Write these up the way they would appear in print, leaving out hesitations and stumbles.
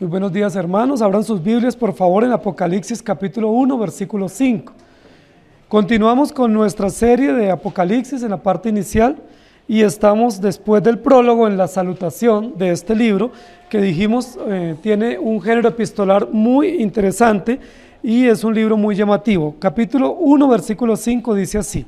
Muy buenos días, hermanos. Abran sus Biblias, por favor, en Apocalipsis capítulo 1, versículo 5. Continuamos con nuestra serie de Apocalipsis en la parte inicial y estamos después del prólogo en la salutación de este libro que dijimos tiene un género epistolar muy interesante y es un libro muy llamativo. Capítulo 1, versículo 5 dice así: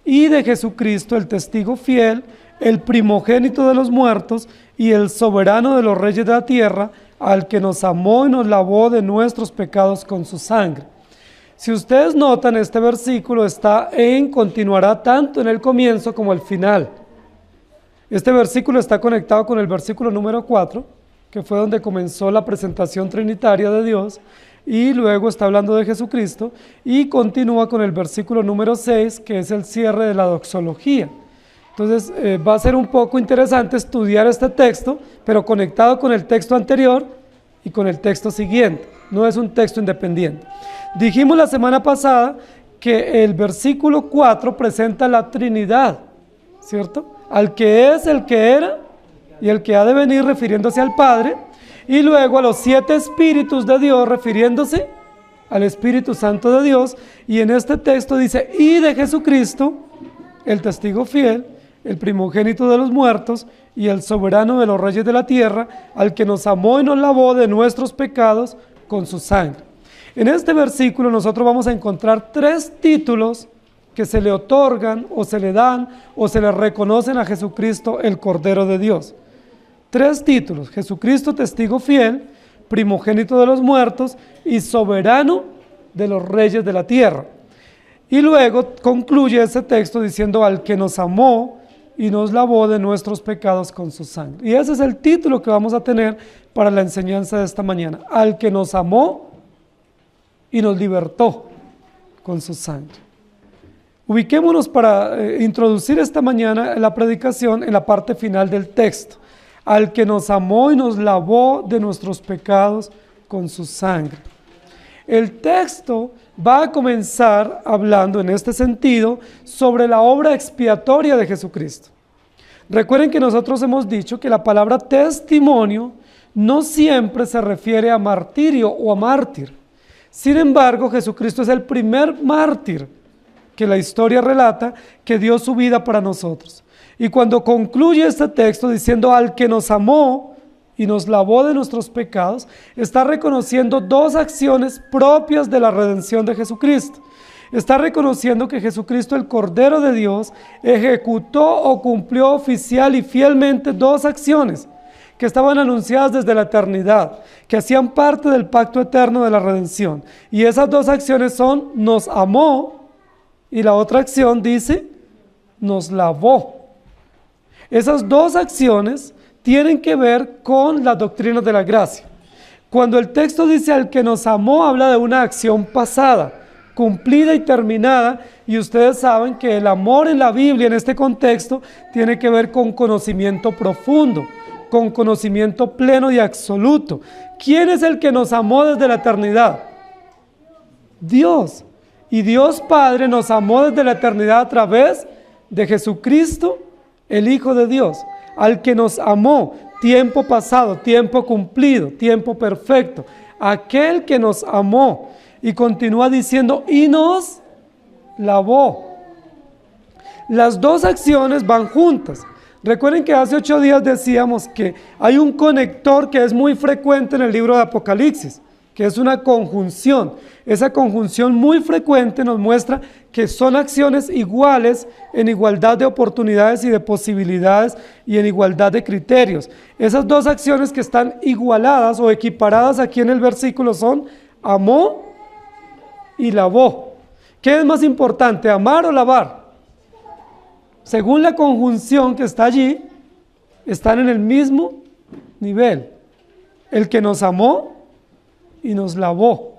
y de Jesucristo, el testigo fiel, el primogénito de los muertos y el soberano de los reyes de la tierra, al que nos amó y nos lavó de nuestros pecados con su sangre. Si ustedes notan, este versículo continuará tanto en el comienzo como el final. Este versículo está conectado con el versículo número 4, que fue donde comenzó la presentación trinitaria de Dios, y luego está hablando de Jesucristo, y continúa con el versículo número 6, que es el cierre de la doxología. Entonces va a ser un poco interesante estudiar este texto, pero conectado con el texto anterior y con el texto siguiente. No es un texto independiente. Dijimos la semana pasada que el versículo 4 presenta la Trinidad, ¿cierto? Al que es, el que era y el que ha de venir, refiriéndose al Padre, y luego a los 7 espíritus de Dios, refiriéndose al Espíritu Santo de Dios, y en este texto dice: y de Jesucristo, el testigo fiel, el primogénito de los muertos y el soberano de los reyes de la tierra, al que nos amó y nos lavó de nuestros pecados con su sangre. En este versículo nosotros vamos a encontrar 3 títulos que se le otorgan o se le dan o se le reconocen a Jesucristo, el Cordero de Dios. 3 títulos: Jesucristo, testigo fiel, primogénito de los muertos y soberano de los reyes de la tierra. Y luego concluye ese texto diciendo: al que nos amó y nos lavó de nuestros pecados con su sangre. Y ese es el título que vamos a tener para la enseñanza de esta mañana: al que nos amó y nos libertó con su sangre. Ubiquémonos para introducir esta mañana la predicación en la parte final del texto: al que nos amó y nos lavó de nuestros pecados con su sangre. El texto va a comenzar hablando en este sentido sobre la obra expiatoria de Jesucristo. Recuerden que nosotros hemos dicho que la palabra testimonio no siempre se refiere a martirio o a mártir. Sin embargo, Jesucristo es el primer mártir que la historia relata que dio su vida para nosotros. Y cuando concluye este texto diciendo: al que nos amó y nos lavó de nuestros pecados, está reconociendo 2 acciones propias de la redención de Jesucristo. Está reconociendo que Jesucristo, el Cordero de Dios, ejecutó o cumplió oficial y fielmente 2 acciones que estaban anunciadas desde la eternidad, que hacían parte del pacto eterno de la redención. Y esas 2 acciones son: nos amó, y la otra acción dice: nos lavó. Esas 2 acciones tienen que ver con las doctrinas de la gracia. Cuando el texto dice al que nos amó, habla de una acción pasada, cumplida y terminada, y ustedes saben que el amor en la Biblia, en este contexto, tiene que ver con conocimiento profundo, con conocimiento pleno y absoluto. ¿Quién es el que nos amó desde la eternidad? Dios. Y Dios Padre nos amó desde la eternidad a través de Jesucristo, el Hijo de Dios, al que nos amó, tiempo pasado, tiempo cumplido, tiempo perfecto, aquel que nos amó. Y continúa diciendo: y nos lavó. Las 2 acciones van juntas. Recuerden que hace 8 días decíamos que hay un conector que es muy frecuente en el libro de Apocalipsis, que es una conjunción. Esa conjunción muy frecuente nos muestra que son acciones iguales en igualdad de oportunidades y de posibilidades y en igualdad de criterios. Esas 2 acciones que están igualadas o equiparadas aquí en el versículo son: amó y lavó. ¿Qué es más importante, amar o lavar? Según la conjunción que está allí, están en el mismo nivel. El que nos amó y nos lavó.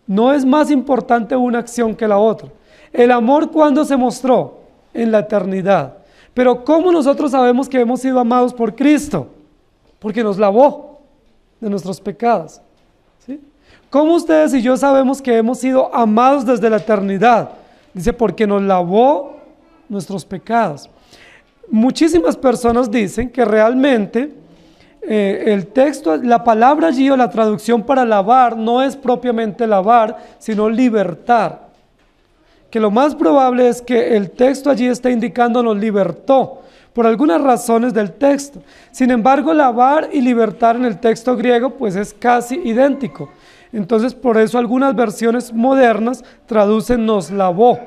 No es más importante una acción que la otra. El amor, ¿cuándo se mostró? En la eternidad. Pero ¿cómo nosotros sabemos que hemos sido amados por Cristo? Porque nos lavó de nuestros pecados. ¿Sí? ¿Cómo ustedes y yo sabemos que hemos sido amados desde la eternidad? Dice: porque nos lavó nuestros pecados. Muchísimas personas dicen que realmente el texto, la palabra allí o la traducción para lavar no es propiamente lavar, sino libertar. Que lo más probable es que el texto allí está indicando nos libertó, por algunas razones del texto. Sin embargo, lavar y libertar en el texto griego pues es casi idéntico. Entonces, por eso algunas versiones modernas traducen nos lavó,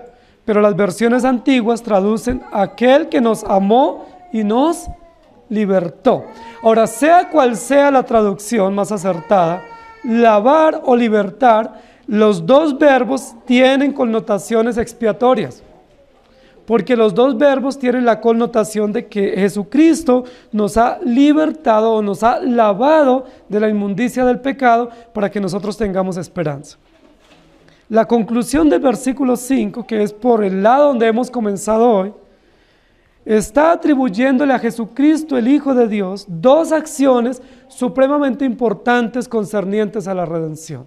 pero las versiones antiguas traducen aquel que nos amó y nos libertó. Ahora, sea cual sea la traducción más acertada, lavar o libertar, los dos verbos tienen connotaciones expiatorias. Porque los dos verbos tienen la connotación de que Jesucristo nos ha libertado o nos ha lavado de la inmundicia del pecado para que nosotros tengamos esperanza. La conclusión del versículo 5, que es por el lado donde hemos comenzado hoy, está atribuyéndole a Jesucristo, el Hijo de Dios, dos acciones supremamente importantes concernientes a la redención.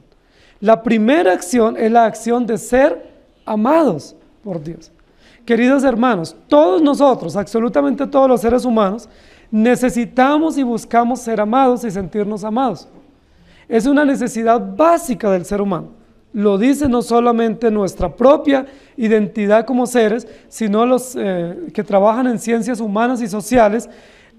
La primera acción es la acción de ser amados por Dios. Queridos hermanos, todos nosotros, absolutamente todos los seres humanos, necesitamos y buscamos ser amados y sentirnos amados. Es una necesidad básica del ser humano. Lo dice no solamente nuestra propia identidad como seres, sino los que trabajan en ciencias humanas y sociales,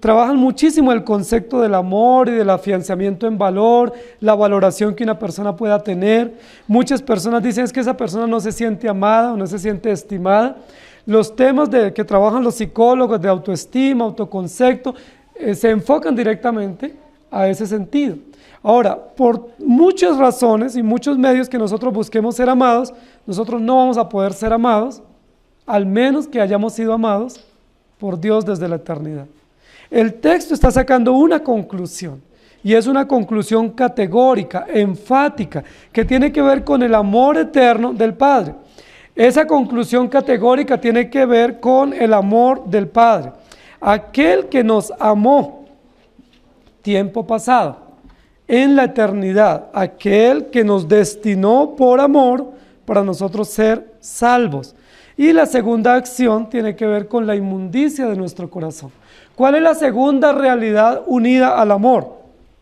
trabajan muchísimo el concepto del amor y del afianzamiento en valor, la valoración que una persona pueda tener. Muchas personas dicen es que esa persona no se siente amada o no se siente estimada. Los temas que trabajan los psicólogos de autoestima, autoconcepto, se enfocan directamente a ese sentido. Ahora, por muchas razones y muchos medios que nosotros busquemos ser amados, nosotros no vamos a poder ser amados, al menos que hayamos sido amados por Dios desde la eternidad. El texto está sacando una conclusión, y es una conclusión categórica, enfática, que tiene que ver con el amor eterno del Padre. Esa conclusión categórica tiene que ver con el amor del Padre. Aquel que nos amó, tiempo pasado, en la eternidad, aquel que nos destinó por amor para nosotros ser salvos. Y la segunda acción tiene que ver con la inmundicia de nuestro corazón. ¿Cuál es la segunda realidad unida al amor?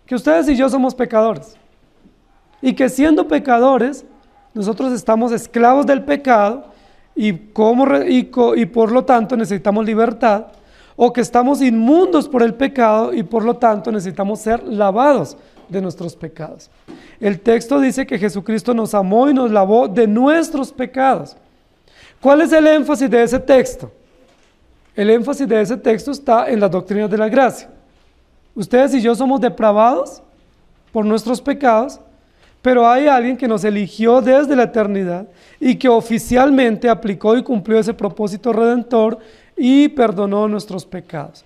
Que ustedes y yo somos pecadores. Y que siendo pecadores, nosotros estamos esclavos del pecado y por lo tanto necesitamos libertad, o que estamos inmundos por el pecado y por lo tanto necesitamos ser lavados de nuestros pecados. El texto dice que Jesucristo nos amó y nos lavó de nuestros pecados. ¿Cuál es el énfasis de ese texto? El énfasis de ese texto está en las doctrinas de la gracia. Ustedes y yo somos depravados por nuestros pecados, pero hay alguien que nos eligió desde la eternidad y que oficialmente aplicó y cumplió ese propósito redentor y perdonó nuestros pecados.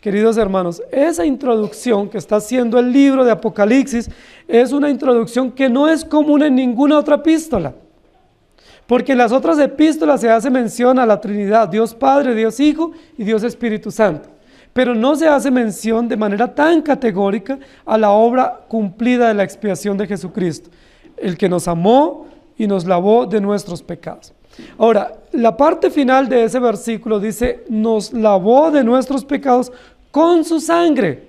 Queridos hermanos, esa introducción que está haciendo el libro de Apocalipsis es una introducción que no es común en ninguna otra epístola, porque en las otras epístolas se hace mención a la Trinidad, Dios Padre, Dios Hijo y Dios Espíritu Santo. Pero no se hace mención de manera tan categórica a la obra cumplida de la expiación de Jesucristo, el que nos amó y nos lavó de nuestros pecados. Ahora, la parte final de ese versículo dice, nos lavó de nuestros pecados con su sangre.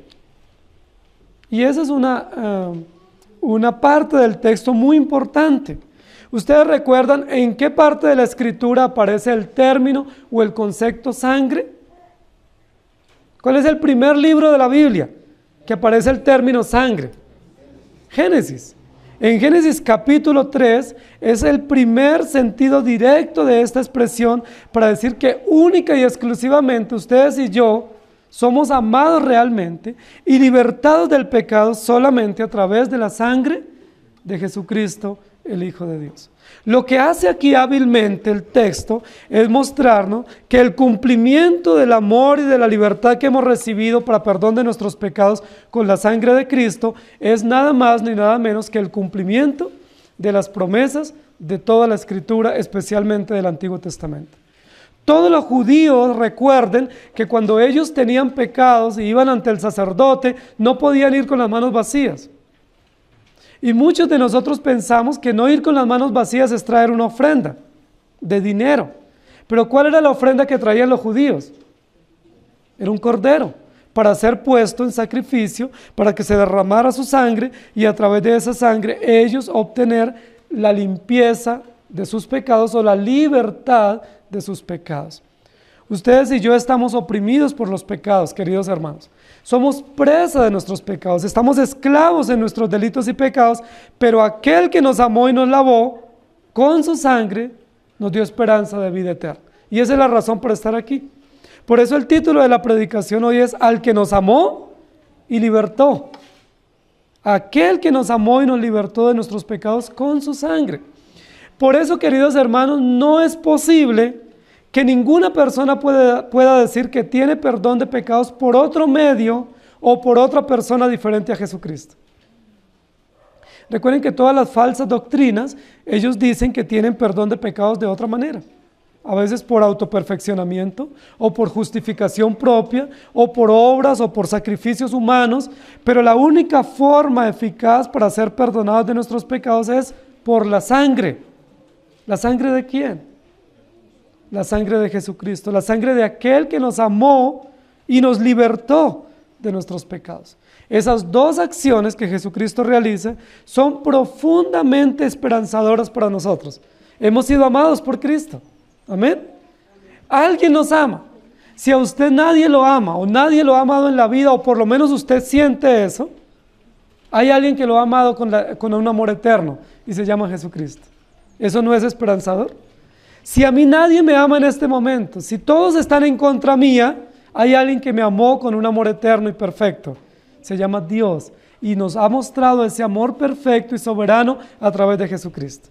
Y esa es una parte del texto muy importante. ¿Ustedes recuerdan en qué parte de la Escritura aparece el término o el concepto sangre? ¿Cuál es el primer libro de la Biblia que aparece el término sangre? Génesis. En Génesis capítulo 3 es el primer sentido directo de esta expresión para decir que única y exclusivamente ustedes y yo somos amados realmente y libertados del pecado solamente a través de la sangre de Jesucristo, el Hijo de Dios. Lo que hace aquí hábilmente el texto es mostrarnos que el cumplimiento del amor y de la libertad que hemos recibido para perdón de nuestros pecados con la sangre de Cristo es nada más ni nada menos que el cumplimiento de las promesas de toda la Escritura, especialmente del Antiguo Testamento. Todos los judíos recuerden que cuando ellos tenían pecados y iban ante el sacerdote, no podían ir con las manos vacías. Y muchos de nosotros pensamos que no ir con las manos vacías es traer una ofrenda de dinero. Pero ¿cuál era la ofrenda que traían los judíos? Era un cordero. para ser puesto en sacrificio, para que se derramara su sangre y a través de esa sangre ellos obtener la limpieza de sus pecados o la libertad de sus pecados. Ustedes y yo estamos oprimidos por los pecados, queridos hermanos. Somos presa de nuestros pecados, estamos esclavos en nuestros delitos y pecados, pero aquel que nos amó y nos lavó con su sangre nos dio esperanza de vida eterna. Y esa es la razón por estar aquí. Por eso el título de la predicación hoy es Al que nos amó y libertó. Aquel que nos amó y nos libertó de nuestros pecados con su sangre. Por eso, queridos hermanos, no es posible que ninguna persona pueda decir que tiene perdón de pecados por otro medio o por otra persona diferente a Jesucristo. Recuerden que todas las falsas doctrinas, ellos dicen que tienen perdón de pecados de otra manera. A veces por autoperfeccionamiento, o por justificación propia, o por obras, o por sacrificios humanos, pero la única forma eficaz para ser perdonados de nuestros pecados es por la sangre. ¿La sangre de quién? La sangre de Jesucristo, la sangre de aquel que nos amó y nos libertó de nuestros pecados. Esas dos acciones que Jesucristo realiza son profundamente esperanzadoras para nosotros. Hemos sido amados por Cristo. Amén. Alguien nos ama. Si a usted nadie lo ama o nadie lo ha amado en la vida, o por lo menos usted siente eso, hay alguien que lo ha amado con un amor eterno y se llama Jesucristo. ¿Eso no es esperanzador? Si a mí nadie me ama en este momento, si todos están en contra mía, hay alguien que me amó con un amor eterno y perfecto. Se llama Dios y nos ha mostrado ese amor perfecto y soberano a través de Jesucristo.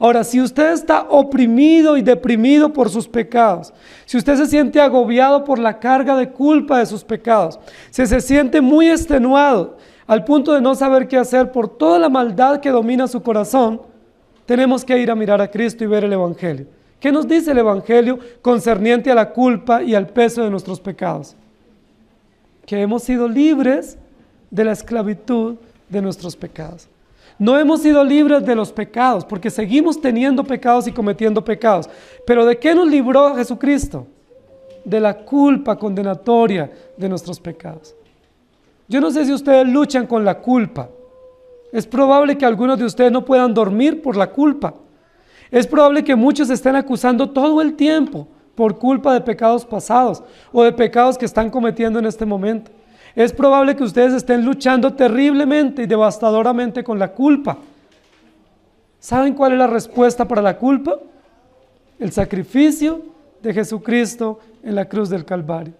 Ahora, si usted está oprimido y deprimido por sus pecados, si usted se siente agobiado por la carga de culpa de sus pecados, si se siente muy extenuado al punto de no saber qué hacer por toda la maldad que domina su corazón, tenemos que ir a mirar a Cristo y ver el Evangelio. ¿Qué nos dice el Evangelio concerniente a la culpa y al peso de nuestros pecados? Que hemos sido libres de la esclavitud de nuestros pecados. No hemos sido libres de los pecados, porque seguimos teniendo pecados y cometiendo pecados. ¿Pero de qué nos libró Jesucristo? De la culpa condenatoria de nuestros pecados. Yo no sé si ustedes luchan con la culpa. Es probable que algunos de ustedes no puedan dormir por la culpa. Es probable que muchos estén acusando todo el tiempo por culpa de pecados pasados o de pecados que están cometiendo en este momento. Es probable que ustedes estén luchando terriblemente y devastadoramente con la culpa. ¿Saben cuál es la respuesta para la culpa? El sacrificio de Jesucristo en la cruz del Calvario.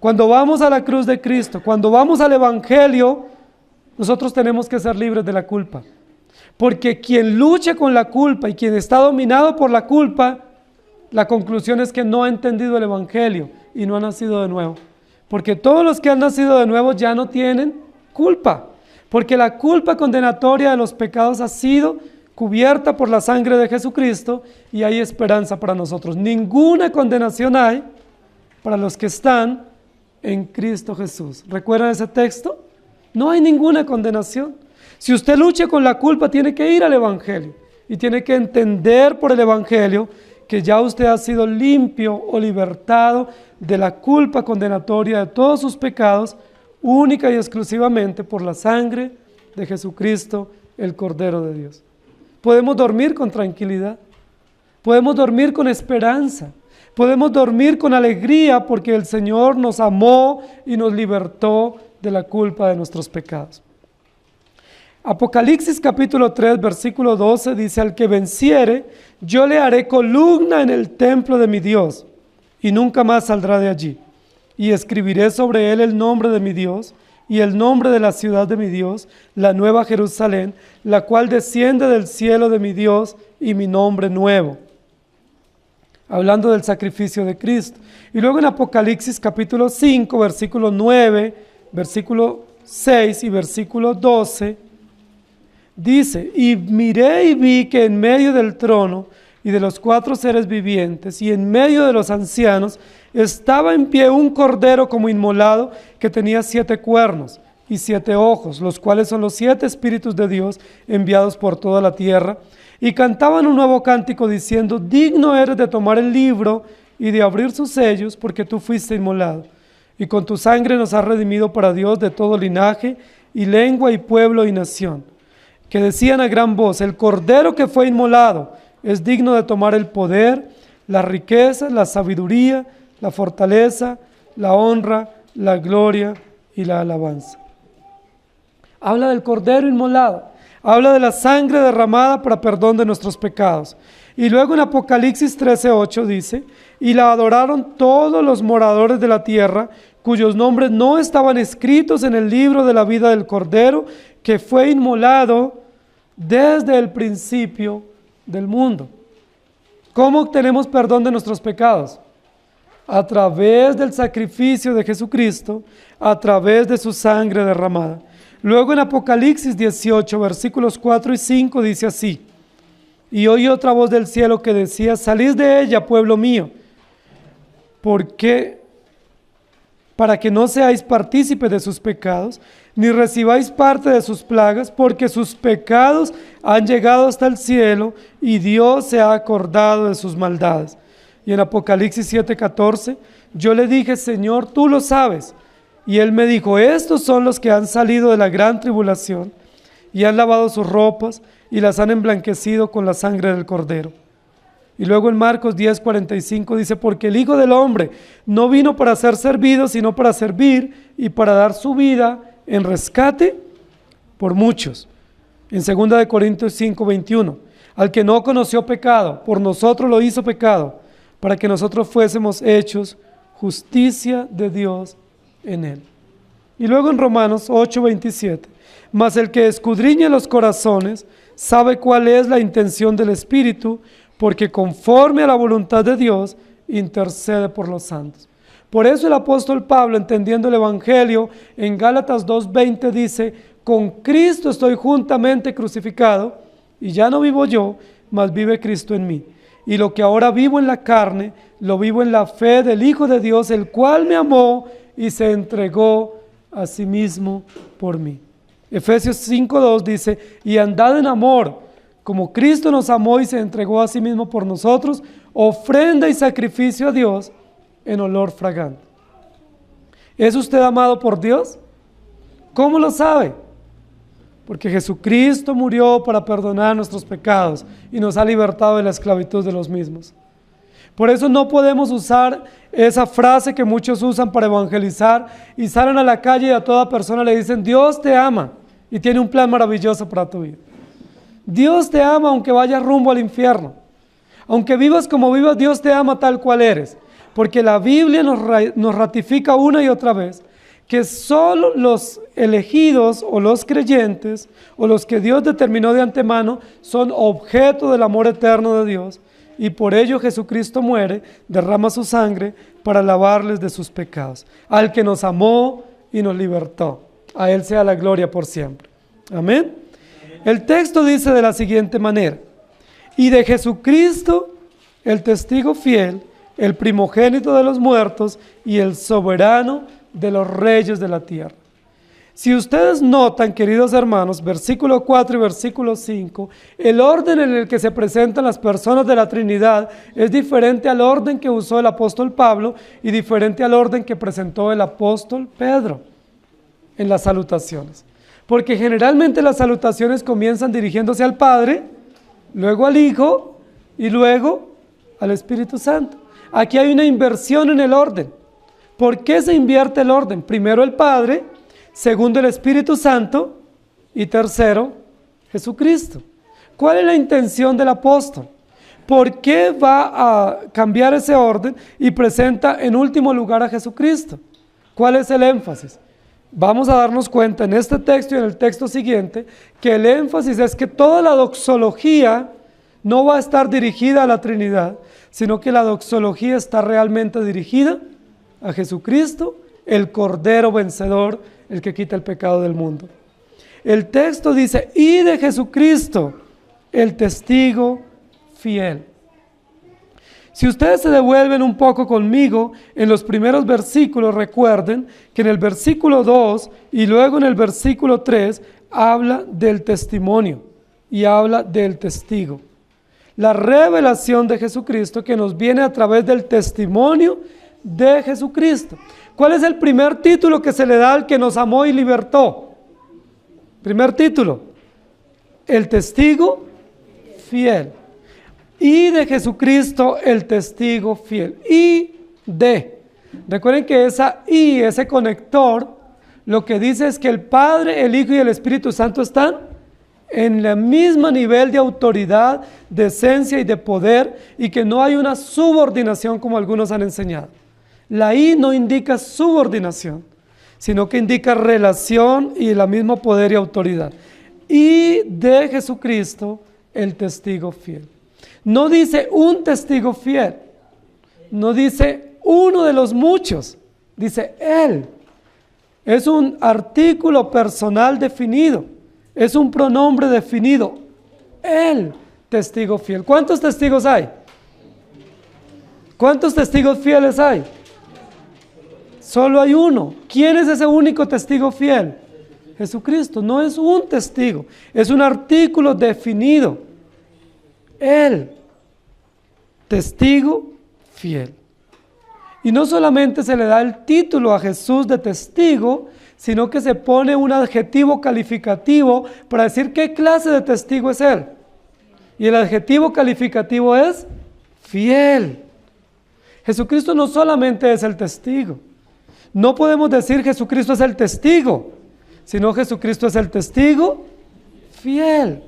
Cuando vamos a la cruz de Cristo, cuando vamos al Evangelio, nosotros tenemos que ser libres de la culpa. Porque quien lucha con la culpa y quien está dominado por la culpa, la conclusión es que no ha entendido el Evangelio y no ha nacido de nuevo. Porque todos los que han nacido de nuevo ya no tienen culpa. Porque la culpa condenatoria de los pecados ha sido cubierta por la sangre de Jesucristo y hay esperanza para nosotros. Ninguna condenación hay para los que están en Cristo Jesús. ¿Recuerdan ese texto? No hay ninguna condenación. Si usted lucha con la culpa, tiene que ir al Evangelio y tiene que entender por el Evangelio que ya usted ha sido limpio o libertado de la culpa condenatoria de todos sus pecados, única y exclusivamente por la sangre de Jesucristo, el Cordero de Dios. Podemos dormir con tranquilidad, podemos dormir con esperanza, podemos dormir con alegría porque el Señor nos amó y nos libertó de la culpa de nuestros pecados. Apocalipsis capítulo 3, versículo 12 dice: al que venciere, yo le haré columna en el templo de mi Dios, y nunca más saldrá de allí. Y escribiré sobre él el nombre de mi Dios, y el nombre de la ciudad de mi Dios, la nueva Jerusalén, la cual desciende del cielo de mi Dios, y mi nombre nuevo. Hablando del sacrificio de Cristo. Y luego en Apocalipsis capítulo 5, versículo 9, versículo 6 y versículo 12, dice: y miré y vi que en medio del trono y de los 4 seres vivientes y en medio de los ancianos estaba en pie un cordero como inmolado que tenía 7 cuernos y 7 ojos, los cuales son los 7 espíritus de Dios enviados por toda la tierra, y cantaban un nuevo cántico diciendo: digno eres de tomar el libro y de abrir sus sellos, porque tú fuiste inmolado y con tu sangre nos has redimido para Dios de todo linaje y lengua y pueblo y nación, que decían a gran voz, el Cordero que fue inmolado es digno de tomar el poder, la riqueza, la sabiduría, la fortaleza, la honra, la gloria y la alabanza. Habla del Cordero inmolado, habla de la sangre derramada para perdón de nuestros pecados. Y luego en Apocalipsis 13:8 dice, y la adoraron todos los moradores de la tierra, cuyos nombres no estaban escritos en el libro de la vida del Cordero, que fue inmolado desde el principio del mundo. ¿Cómo obtenemos perdón de nuestros pecados? A través del sacrificio de Jesucristo, a través de su sangre derramada. Luego en Apocalipsis 18, versículos 4 y 5 dice así, y oí otra voz del cielo que decía, salid de ella, pueblo mío, porque para que no seáis partícipes de sus pecados, ni recibáis parte de sus plagas, porque sus pecados han llegado hasta el cielo, y Dios se ha acordado de sus maldades. Y en Apocalipsis 7:14, yo le dije, Señor, tú lo sabes. Y él me dijo, estos son los que han salido de la gran tribulación, y han lavado sus ropas, y las han emblanquecido con la sangre del Cordero. Y luego en Marcos 10:45 dice, porque el Hijo del Hombre no vino para ser servido, sino para servir y para dar su vida en rescate por muchos. En 2 Corintios 5:21, al que no conoció pecado, por nosotros lo hizo pecado, para que nosotros fuésemos hechos justicia de Dios en él. Y luego en Romanos 8:27, mas el que escudriña los corazones sabe cuál es la intención del Espíritu, porque conforme a la voluntad de Dios intercede por los santos. Por eso el apóstol Pablo, entendiendo el Evangelio, en Gálatas 2:20 dice, con Cristo estoy juntamente crucificado, y ya no vivo yo, mas vive Cristo en mí. Y lo que ahora vivo en la carne, lo vivo en la fe del Hijo de Dios, el cual me amó y se entregó a sí mismo por mí. Efesios 5:2 dice, y andad en amor, como Cristo nos amó y se entregó a sí mismo por nosotros, ofrenda y sacrificio a Dios en olor fragante. ¿Es usted amado por Dios? ¿Cómo lo sabe? Porque Jesucristo murió para perdonar nuestros pecados y nos ha libertado de la esclavitud de los mismos. Por eso no podemos usar esa frase que muchos usan para evangelizar y salen a la calle y a toda persona le dicen, Dios te ama y tiene un plan maravilloso para tu vida. Dios te ama aunque vayas rumbo al infierno. Aunque vivas como vivas, Dios te ama tal cual eres. Porque la Biblia nos ratifica una y otra vez que solo los elegidos o los creyentes o los que Dios determinó de antemano son objeto del amor eterno de Dios. Y por ello Jesucristo muere, derrama su sangre para lavarles de sus pecados. Al que nos amó y nos libertó. A Él sea la gloria por siempre. Amén. El texto dice de la siguiente manera, y de Jesucristo, el testigo fiel, el primogénito de los muertos y el soberano de los reyes de la tierra. Si ustedes notan, queridos hermanos, versículo 4 y versículo 5, el orden en el que se presentan las personas de la Trinidad es diferente al orden que usó el apóstol Pablo y diferente al orden que presentó el apóstol Pedro en las salutaciones. Porque generalmente las salutaciones comienzan dirigiéndose al Padre, luego al Hijo y luego al Espíritu Santo. Aquí hay una inversión en el orden. ¿Por qué se invierte el orden? Primero el Padre, segundo el Espíritu Santo y tercero Jesucristo. ¿Cuál es la intención del apóstol? ¿Por qué va a cambiar ese orden y presenta en último lugar a Jesucristo? ¿Cuál es el énfasis? Vamos a darnos cuenta en este texto y en el texto siguiente que el énfasis es que toda la doxología no va a estar dirigida a la Trinidad, sino que la doxología está realmente dirigida a Jesucristo, el Cordero vencedor, el que quita el pecado del mundo. El texto dice, y de Jesucristo, el testigo fiel. Si ustedes se devuelven un poco conmigo en los primeros versículos, recuerden que en el versículo 2 y luego en el versículo 3 habla del testimonio y habla del testigo. La revelación de Jesucristo que nos viene a través del testimonio de Jesucristo. ¿Cuál es el primer título que se le da al que nos amó y libertó? Primer título, el testigo fiel. Y de Jesucristo, el testigo fiel. Y de. Recuerden que esa y, ese conector, lo que dice es que el Padre, el Hijo y el Espíritu Santo están en el mismo nivel de autoridad, de esencia y de poder, y que no hay una subordinación como algunos han enseñado. La I no indica subordinación, sino que indica relación y el mismo poder y autoridad. Y de Jesucristo, el testigo fiel. No dice un testigo fiel, no dice uno de los muchos, dice Él. Es un artículo personal definido, es un pronombre definido, Él, testigo fiel. ¿Cuántos testigos hay? ¿Cuántos testigos fieles hay? Solo hay uno. ¿Quién es ese único testigo fiel? Jesucristo. No es un testigo, es un artículo definido. Él, testigo fiel. Y no solamente se le da el título a Jesús de testigo, sino que se pone un adjetivo calificativo para decir qué clase de testigo es Él. Y el adjetivo calificativo es fiel. Jesucristo no solamente es el testigo. No podemos decir Jesucristo es el testigo, sino Jesucristo es el testigo fiel.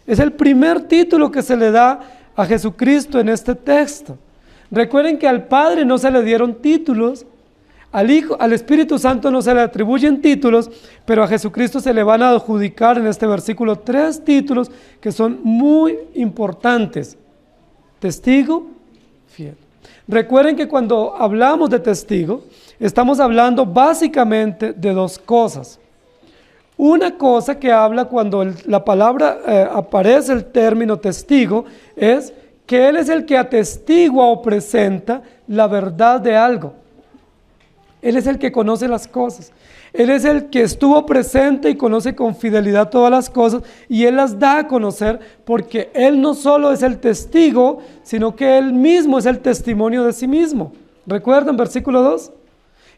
Es el primer título que se le da a Jesucristo en este texto. Recuerden que al Padre no se le dieron títulos, al Hijo, al Espíritu Santo no se le atribuyen títulos, pero a Jesucristo se le van a adjudicar en este versículo 3 títulos que son muy importantes. Testigo fiel. Recuerden que cuando hablamos de testigo, estamos hablando básicamente de dos cosas. Una cosa que habla cuando la palabra aparece el término testigo es que Él es el que atestigua o presenta la verdad de algo. Él es el que conoce las cosas. Él es el que estuvo presente y conoce con fidelidad todas las cosas y Él las da a conocer porque Él no solo es el testigo, sino que Él mismo es el testimonio de sí mismo. ¿Recuerdan versículo 2?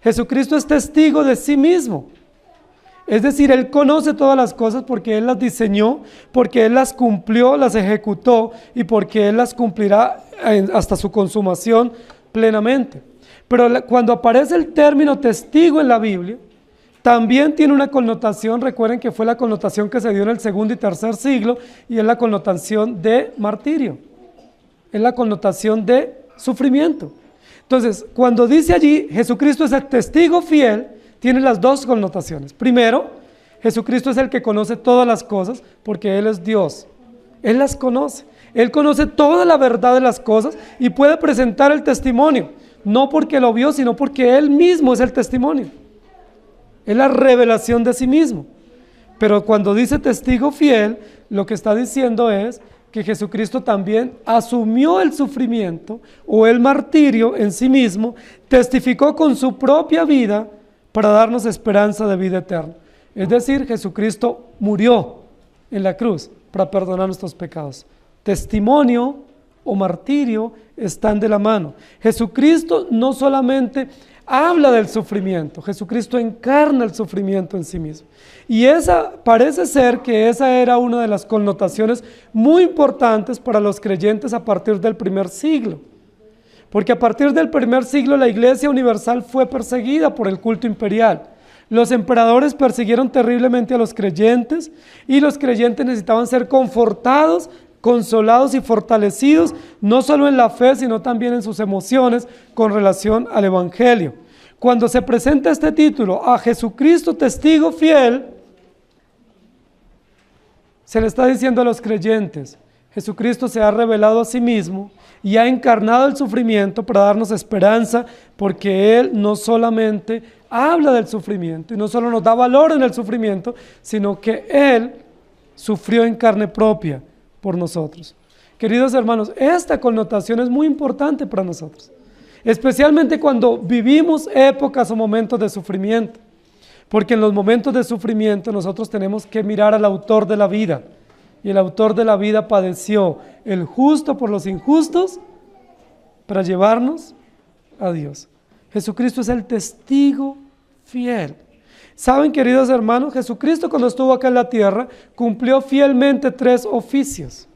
Jesucristo es testigo de sí mismo. Es decir, Él conoce todas las cosas porque Él las diseñó, porque Él las cumplió, las ejecutó y porque Él las cumplirá hasta su consumación plenamente. Pero cuando aparece el término testigo en la Biblia, también tiene una connotación, recuerden que fue la connotación que se dio en el segundo y tercer siglo, y es la connotación de martirio, es la connotación de sufrimiento. Entonces, cuando dice allí, Jesucristo es el testigo fiel, tiene las dos connotaciones. Primero, Jesucristo es el que conoce todas las cosas, porque Él es Dios, Él las conoce, Él conoce toda la verdad de las cosas y puede presentar el testimonio, no porque lo vio, sino porque Él mismo es el testimonio. Es la revelación de sí mismo. Pero cuando dice testigo fiel, lo que está diciendo es que Jesucristo también asumió el sufrimiento o el martirio en sí mismo, testificó con su propia vida para darnos esperanza de vida eterna. Es decir, Jesucristo murió en la cruz para perdonar nuestros pecados. Testimonio o martirio están de la mano. Jesucristo no solamente habla del sufrimiento, Jesucristo encarna el sufrimiento en sí mismo. Y parece ser que esa era una de las connotaciones muy importantes para los creyentes a partir del primer siglo. Porque a partir del primer siglo la Iglesia Universal fue perseguida por el culto imperial. Los emperadores persiguieron terriblemente a los creyentes y los creyentes necesitaban ser confortados, consolados y fortalecidos, no solo en la fe, sino también en sus emociones con relación al Evangelio. Cuando se presenta este título a Jesucristo testigo fiel, se le está diciendo a los creyentes, Jesucristo se ha revelado a sí mismo y ha encarnado el sufrimiento para darnos esperanza, porque Él no solamente habla del sufrimiento y no solo nos da valor en el sufrimiento, sino que Él sufrió en carne propia por nosotros. Queridos hermanos, esta connotación es muy importante para nosotros, especialmente cuando vivimos épocas o momentos de sufrimiento, porque en los momentos de sufrimiento nosotros tenemos que mirar al autor de la vida, y el autor de la vida padeció, el justo por los injustos, para llevarnos a Dios. Jesucristo es el testigo fiel. ¿Saben, queridos hermanos? Jesucristo, cuando estuvo acá en la tierra, cumplió fielmente 3 oficios.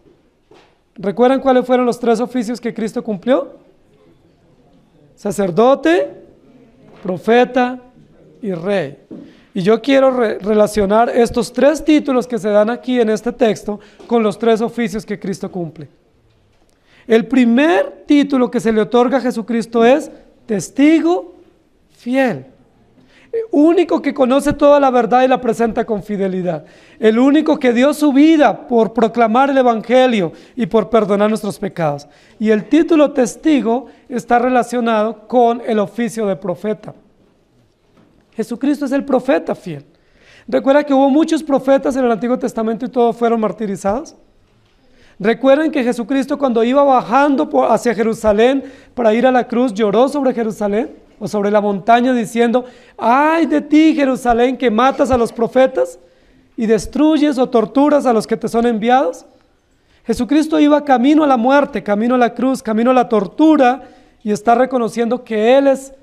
¿Recuerdan cuáles fueron los 3 oficios que Cristo cumplió? Sacerdote, profeta y rey. Y yo quiero relacionar estos 3 títulos que se dan aquí en este texto con los 3 oficios que Cristo cumple. El primer título que se le otorga a Jesucristo es testigo fiel. Único que conoce toda la verdad y la presenta con fidelidad. El único que dio su vida por proclamar el Evangelio y por perdonar nuestros pecados. Y el título testigo está relacionado con el oficio de profeta. Jesucristo es el profeta fiel. ¿Recuerda que hubo muchos profetas en el Antiguo Testamento y todos fueron martirizados? Recuerden que Jesucristo, cuando iba bajando hacia Jerusalén para ir a la cruz, lloró sobre Jerusalén o sobre la montaña diciendo: ¡ay de ti, Jerusalén, que matas a los profetas y destruyes o torturas a los que te son enviados! Jesucristo iba camino a la muerte, camino a la cruz, camino a la tortura, y está reconociendo que Él es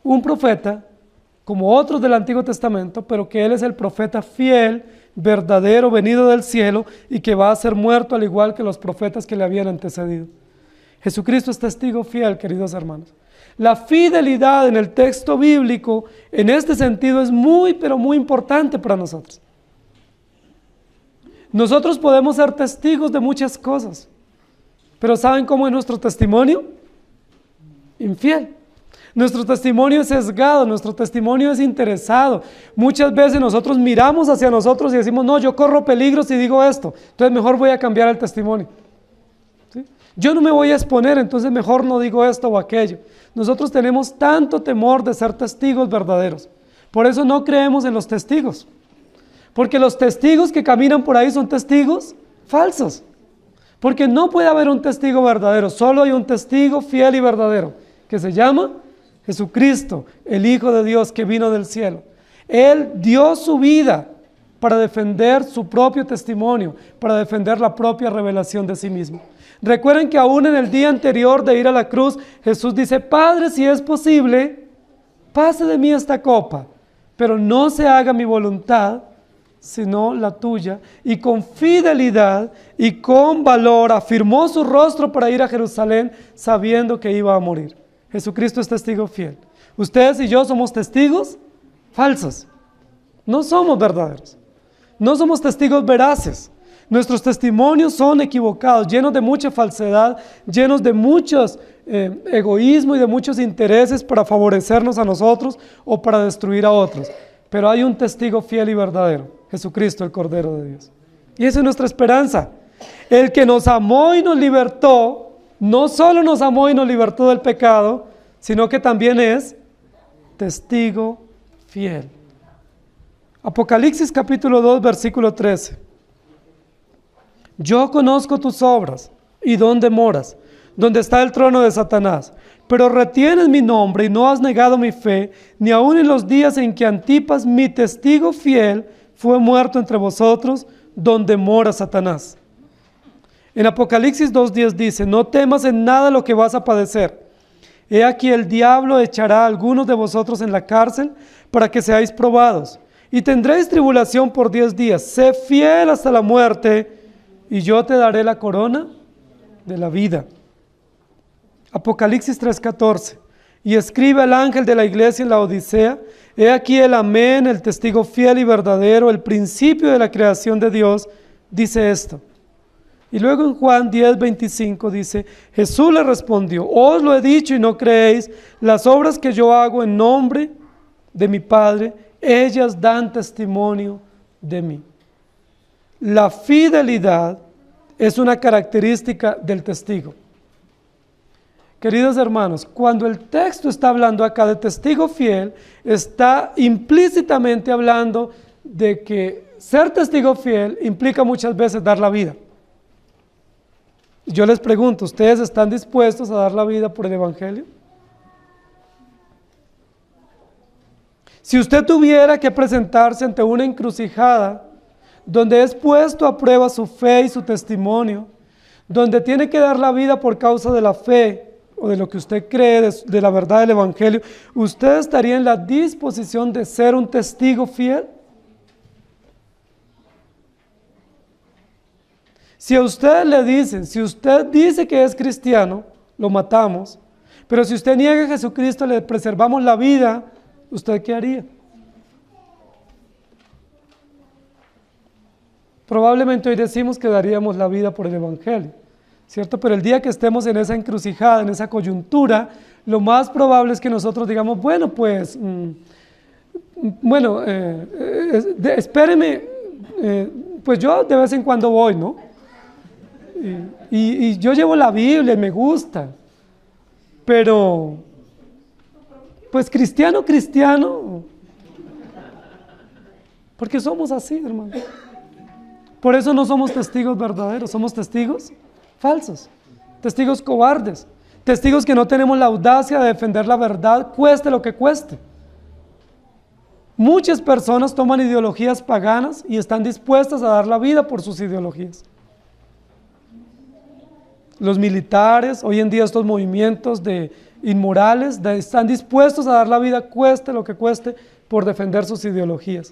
un profeta como otros del Antiguo Testamento, pero que Él es el profeta fiel, verdadero, venido del cielo, y que va a ser muerto al igual que los profetas que le habían antecedido. Jesucristo es testigo fiel, queridos hermanos. La fidelidad en el texto bíblico, en este sentido, es muy, pero muy importante para nosotros. Nosotros podemos ser testigos de muchas cosas, pero ¿saben cómo es nuestro testimonio? Infiel. Nuestro testimonio es sesgado, nuestro testimonio es interesado. Muchas veces nosotros miramos hacia nosotros y decimos: no, yo corro peligro si digo esto, entonces mejor voy a cambiar el testimonio. ¿Sí? Yo no me voy a exponer, entonces mejor no digo esto o aquello. Nosotros tenemos tanto temor de ser testigos verdaderos. Por eso no creemos en los testigos. Porque los testigos que caminan por ahí son testigos falsos. Porque no puede haber un testigo verdadero, solo hay un testigo fiel y verdadero, que se llama Jesucristo, el Hijo de Dios que vino del cielo. Él dio su vida para defender su propio testimonio, para defender la propia revelación de sí mismo. Recuerden que aún en el día anterior de ir a la cruz, Jesús dice: Padre, si es posible, pase de mí esta copa, pero no se haga mi voluntad, sino la tuya. Y con fidelidad y con valor afirmó su rostro para ir a Jerusalén, sabiendo que iba a morir. Jesucristo es testigo fiel. Ustedes y yo somos testigos falsos. No somos verdaderos. No somos testigos veraces. Nuestros testimonios son equivocados, llenos de mucha falsedad, llenos de muchos egoísmo y de muchos intereses para favorecernos a nosotros o para destruir a otros. Pero hay un testigo fiel y verdadero, Jesucristo, el Cordero de Dios. Y esa es nuestra esperanza. El que nos amó y nos libertó, no solo nos amó y nos libertó del pecado, sino que también es testigo fiel. Apocalipsis capítulo 2, versículo 13. Yo conozco tus obras y dónde moras, donde está el trono de Satanás, pero retienes mi nombre y no has negado mi fe, ni aun en los días en que Antipas, mi testigo fiel, fue muerto entre vosotros, donde mora Satanás. En Apocalipsis 2:10 dice: no temas en nada lo que vas a padecer. He aquí el diablo echará a algunos de vosotros en la cárcel para que seáis probados, y tendréis tribulación por 10 días. Sé fiel hasta la muerte, y yo te daré la corona de la vida. Apocalipsis 3:14. Y escribe al ángel de la iglesia en la Odisea: he aquí el amén, el testigo fiel y verdadero, el principio de la creación de Dios, dice esto. Y luego en Juan 10:25 dice: Jesús le respondió: os lo he dicho y no creéis, las obras que yo hago en nombre de mi Padre, ellas dan testimonio de mí. La fidelidad es una característica del testigo. Queridos hermanos, cuando el texto está hablando acá de testigo fiel, está implícitamente hablando de que ser testigo fiel implica muchas veces dar la vida. Yo les pregunto, ¿ustedes están dispuestos a dar la vida por el Evangelio? Si usted tuviera que presentarse ante una encrucijada donde es puesto a prueba su fe y su testimonio, donde tiene que dar la vida por causa de la fe, o de lo que usted cree, de la verdad del Evangelio, ¿usted estaría en la disposición de ser un testigo fiel? Si a usted le dicen, si usted dice que es cristiano, lo matamos, pero si usted niega a Jesucristo, le preservamos la vida, ¿usted qué haría? Probablemente hoy decimos que daríamos la vida por el Evangelio, ¿cierto? Pero el día que estemos en esa encrucijada, en esa coyuntura, lo más probable es que nosotros digamos, bueno, pues, espéreme, pues yo de vez en cuando voy, ¿no? Y yo llevo la Biblia y me gusta, pero, pues cristiano, porque somos así, hermano. Por eso no somos testigos verdaderos, somos testigos falsos, testigos cobardes, testigos que no tenemos la audacia de defender la verdad, cueste lo que cueste. Muchas personas toman ideologías paganas y están dispuestas a dar la vida por sus ideologías. Los militares, hoy en día estos movimientos inmorales, están dispuestos a dar la vida, cueste lo que cueste, por defender sus ideologías.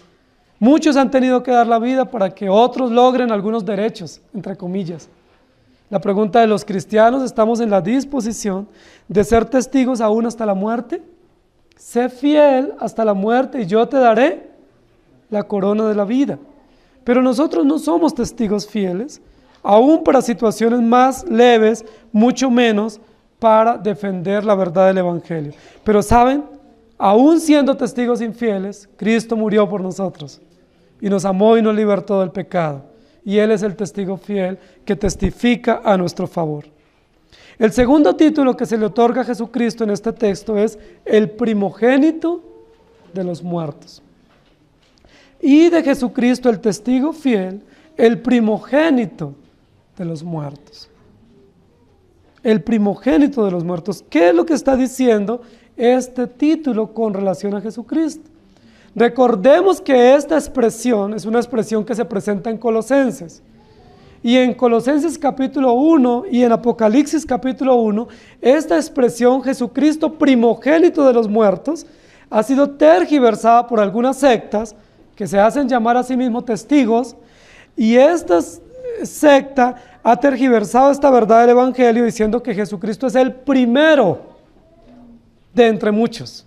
Muchos han tenido que dar la vida para que otros logren algunos derechos, entre comillas. La pregunta de los cristianos, ¿estamos en la disposición de ser testigos aún hasta la muerte? Sé fiel hasta la muerte y yo te daré la corona de la vida. Pero nosotros no somos testigos fieles, aún para situaciones más leves, mucho menos para defender la verdad del Evangelio. Pero ¿saben? Aún siendo testigos infieles, Cristo murió por nosotros y nos amó y nos libertó del pecado. Y Él es el testigo fiel que testifica a nuestro favor. El segundo título que se le otorga a Jesucristo en este texto es el primogénito de los muertos. Y de Jesucristo, el testigo fiel, el primogénito de los muertos. El primogénito de los muertos. ¿Qué es lo que está diciendo este título con relación a Jesucristo? Recordemos que esta expresión es una expresión que se presenta en Colosenses. Y en Colosenses capítulo 1 y en Apocalipsis capítulo 1, esta expresión Jesucristo primogénito de los muertos ha sido tergiversada por algunas sectas que se hacen llamar a sí mismos testigos, y esta secta ha tergiversado esta verdad del Evangelio diciendo que Jesucristo es el primero de entre muchos.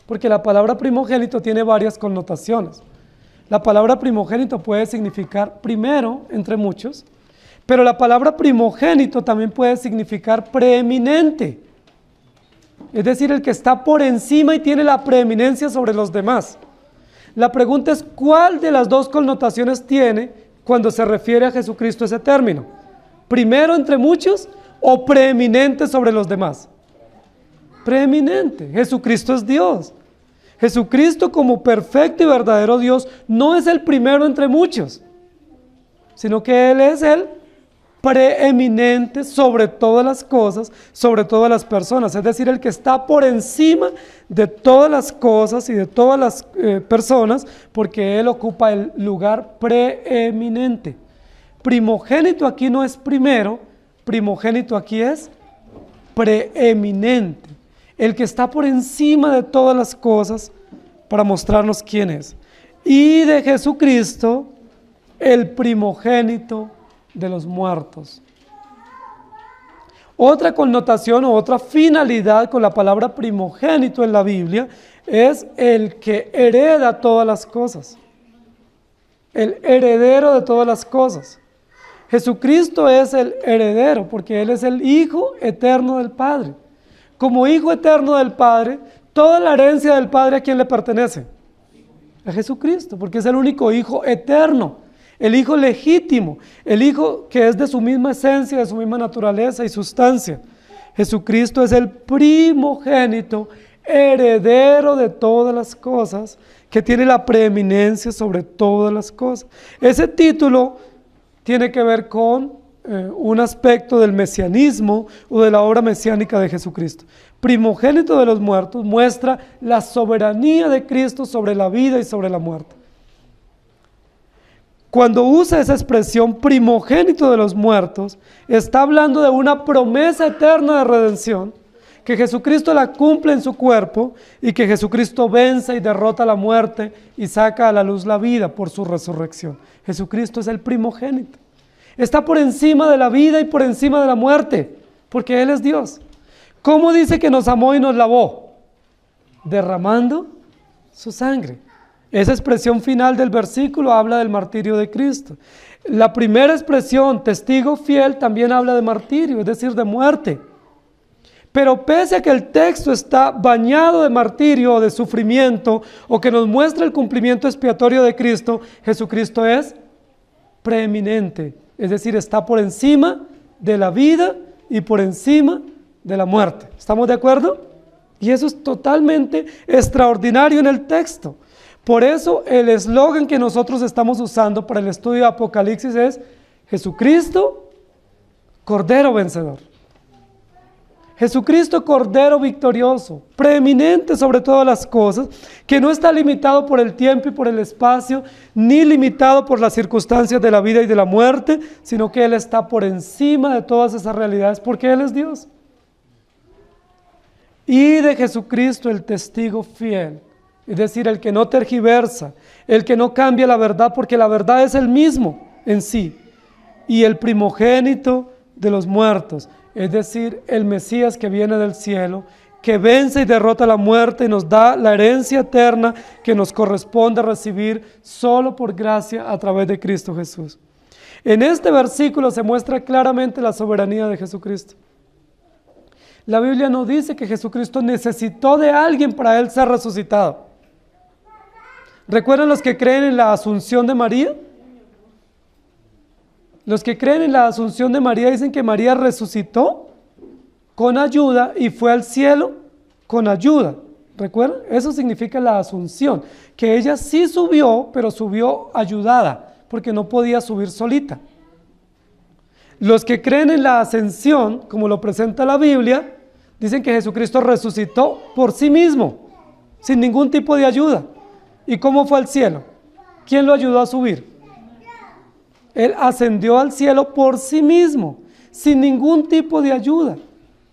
Porque la palabra primogénito tiene varias connotaciones. La palabra primogénito puede significar primero entre muchos, pero la palabra primogénito también puede significar preeminente. Es decir, el que está por encima y tiene la preeminencia sobre los demás. La pregunta es, ¿cuál de las dos connotaciones tiene cuando se refiere a Jesucristo ese término? ¿Primero entre muchos o preeminente sobre los demás? Preeminente. Jesucristo es Dios. Jesucristo, como perfecto y verdadero Dios, no es el primero entre muchos, sino que Él es el preeminente sobre todas las cosas, sobre todas las personas, es decir, el que está por encima de todas las cosas y de todas las personas, porque Él ocupa el lugar preeminente. Primogénito aquí no es primero, primogénito aquí es preeminente. El que está por encima de todas las cosas para mostrarnos quién es. Y de Jesucristo, el primogénito de los muertos. Otra connotación o otra finalidad con la palabra primogénito en la Biblia es el que hereda todas las cosas. El heredero de todas las cosas. Jesucristo es el heredero porque Él es el Hijo eterno del Padre. Como Hijo eterno del Padre, toda la herencia del Padre, ¿a quién le pertenece? A Jesucristo, porque es el único Hijo eterno, el Hijo legítimo, el Hijo que es de su misma esencia, de su misma naturaleza y sustancia. Jesucristo es el primogénito, heredero de todas las cosas, que tiene la preeminencia sobre todas las cosas. Ese título tiene que ver con un aspecto del mesianismo o de la obra mesiánica de Jesucristo. Primogénito de los muertos muestra la soberanía de Cristo sobre la vida y sobre la muerte. Cuando usa esa expresión primogénito de los muertos, está hablando de una promesa eterna de redención, que Jesucristo la cumple en su cuerpo y que Jesucristo vence y derrota la muerte y saca a la luz la vida por su resurrección. Jesucristo es el primogénito. Está por encima de la vida y por encima de la muerte, porque Él es Dios. ¿Cómo dice que nos amó y nos lavó? Derramando su sangre. Esa expresión final del versículo habla del martirio de Cristo. La primera expresión, testigo fiel, también habla de martirio, es decir, de muerte. Pero pese a que el texto está bañado de martirio o de sufrimiento, o que nos muestra el cumplimiento expiatorio de Cristo, Jesucristo es preeminente, es decir, está por encima de la vida y por encima de la muerte. ¿Estamos de acuerdo? Y eso es totalmente extraordinario en el texto. Por eso el eslogan que nosotros estamos usando para el estudio de Apocalipsis es Jesucristo, Cordero vencedor. Jesucristo, Cordero victorioso, preeminente sobre todas las cosas, que no está limitado por el tiempo y por el espacio, ni limitado por las circunstancias de la vida y de la muerte, sino que Él está por encima de todas esas realidades, porque Él es Dios. Y de Jesucristo el testigo fiel, es decir, el que no tergiversa, el que no cambia la verdad, porque la verdad es el mismo en sí, y el primogénito de los muertos, es decir, el Mesías que viene del cielo, que vence y derrota la muerte y nos da la herencia eterna que nos corresponde recibir solo por gracia a través de Cristo Jesús. En este versículo se muestra claramente la soberanía de Jesucristo. La Biblia no dice que Jesucristo necesitó de alguien para Él ser resucitado. ¿Recuerdan los que creen en la asunción de María? Los que creen en la asunción de María dicen que María resucitó con ayuda y fue al cielo con ayuda. ¿Recuerdan? Eso significa la asunción, que ella sí subió, pero subió ayudada, porque no podía subir solita. Los que creen en la ascensión, como lo presenta la Biblia, dicen que Jesucristo resucitó por sí mismo, sin ningún tipo de ayuda. ¿Y cómo fue al cielo? ¿Quién lo ayudó a subir? Él ascendió al cielo por sí mismo, sin ningún tipo de ayuda,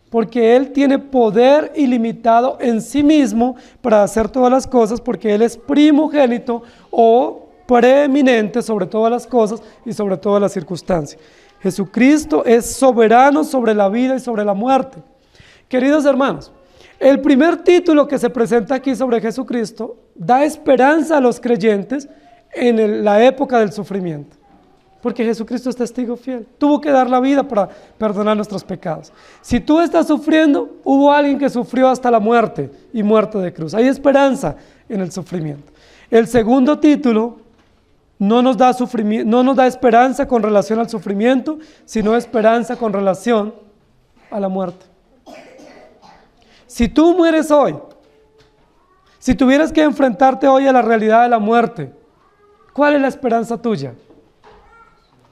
porque Él tiene poder ilimitado en sí mismo para hacer todas las cosas, porque Él es primogénito o preeminente sobre todas las cosas y sobre todas las circunstancias. Jesucristo es soberano sobre la vida y sobre la muerte. Queridos hermanos, el primer título que se presenta aquí sobre Jesucristo da esperanza a los creyentes en la época del sufrimiento. Porque Jesucristo es testigo fiel. Tuvo que dar la vida para perdonar nuestros pecados. Si tú estás sufriendo, hubo alguien que sufrió hasta la muerte y muerte de cruz. Hay esperanza en el sufrimiento. El segundo título no nos da esperanza con relación al sufrimiento, sino esperanza con relación a la muerte. Si tú mueres hoy, si tuvieras que enfrentarte hoy a la realidad de la muerte, ¿cuál es la esperanza tuya?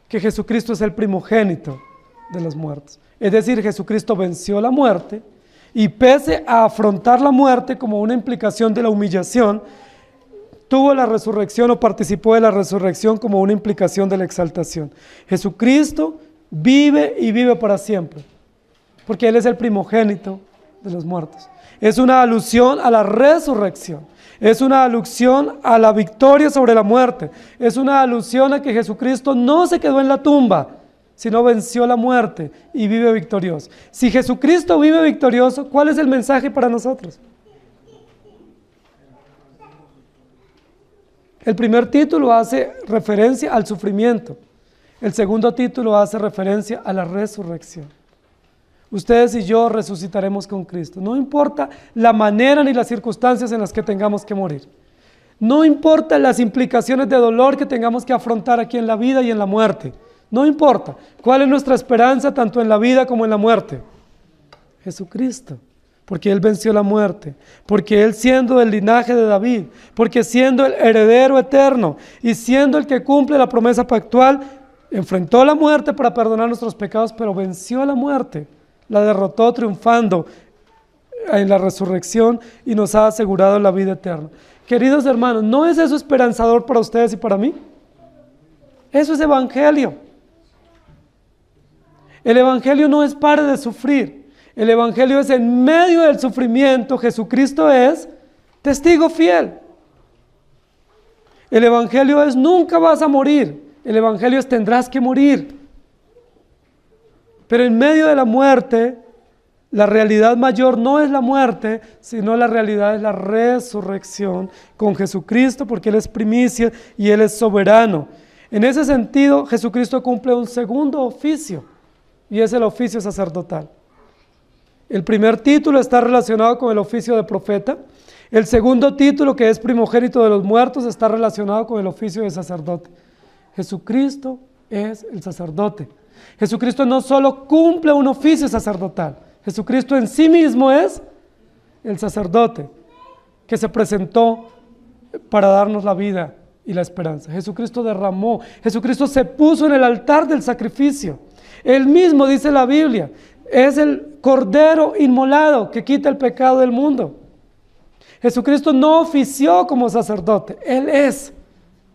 Que Jesucristo es el primogénito de los muertos. Es decir, Jesucristo venció la muerte y pese a afrontar la muerte como una implicación de la humillación, tuvo la resurrección o participó de la resurrección como una implicación de la exaltación. Jesucristo vive y vive para siempre, porque Él es el primogénito de los muertos. Es una alusión a la resurrección. Es una alusión a la victoria sobre la muerte. Es una alusión a que Jesucristo no se quedó en la tumba, sino venció la muerte y vive victorioso. Si Jesucristo vive victorioso, ¿cuál es el mensaje para nosotros? El primer título hace referencia al sufrimiento. El segundo título hace referencia a la resurrección. Ustedes y yo resucitaremos con Cristo. No importa la manera ni las circunstancias en las que tengamos que morir. No importa las implicaciones de dolor que tengamos que afrontar aquí en la vida y en la muerte. No importa. ¿Cuál es nuestra esperanza tanto en la vida como en la muerte? Jesucristo. Porque Él venció la muerte. Porque Él, siendo del linaje de David, porque siendo el heredero eterno y siendo el que cumple la promesa pactual, enfrentó la muerte para perdonar nuestros pecados, pero venció la muerte. La derrotó triunfando en la resurrección y nos ha asegurado la vida eterna. Queridos hermanos, ¿no es eso esperanzador para ustedes y para mí? Eso es evangelio. El evangelio no es pare de sufrir. El evangelio es en medio del sufrimiento. Jesucristo es testigo fiel. El evangelio es nunca vas a morir. El evangelio es tendrás que morir. Pero en medio de la muerte, la realidad mayor no es la muerte, sino la realidad es la resurrección con Jesucristo, porque Él es primicia y Él es soberano. En ese sentido, Jesucristo cumple un segundo oficio, y es el oficio sacerdotal. El primer título está relacionado con el oficio de profeta. El segundo título, que es primogénito de los muertos, está relacionado con el oficio de sacerdote. Jesucristo es el sacerdote. Jesucristo no solo cumple un oficio sacerdotal, Jesucristo en sí mismo es el sacerdote que se presentó para darnos la vida y la esperanza. Jesucristo derramó, Jesucristo se puso en el altar del sacrificio. Él mismo, dice la Biblia, es el cordero inmolado que quita el pecado del mundo. Jesucristo no ofició como sacerdote, Él es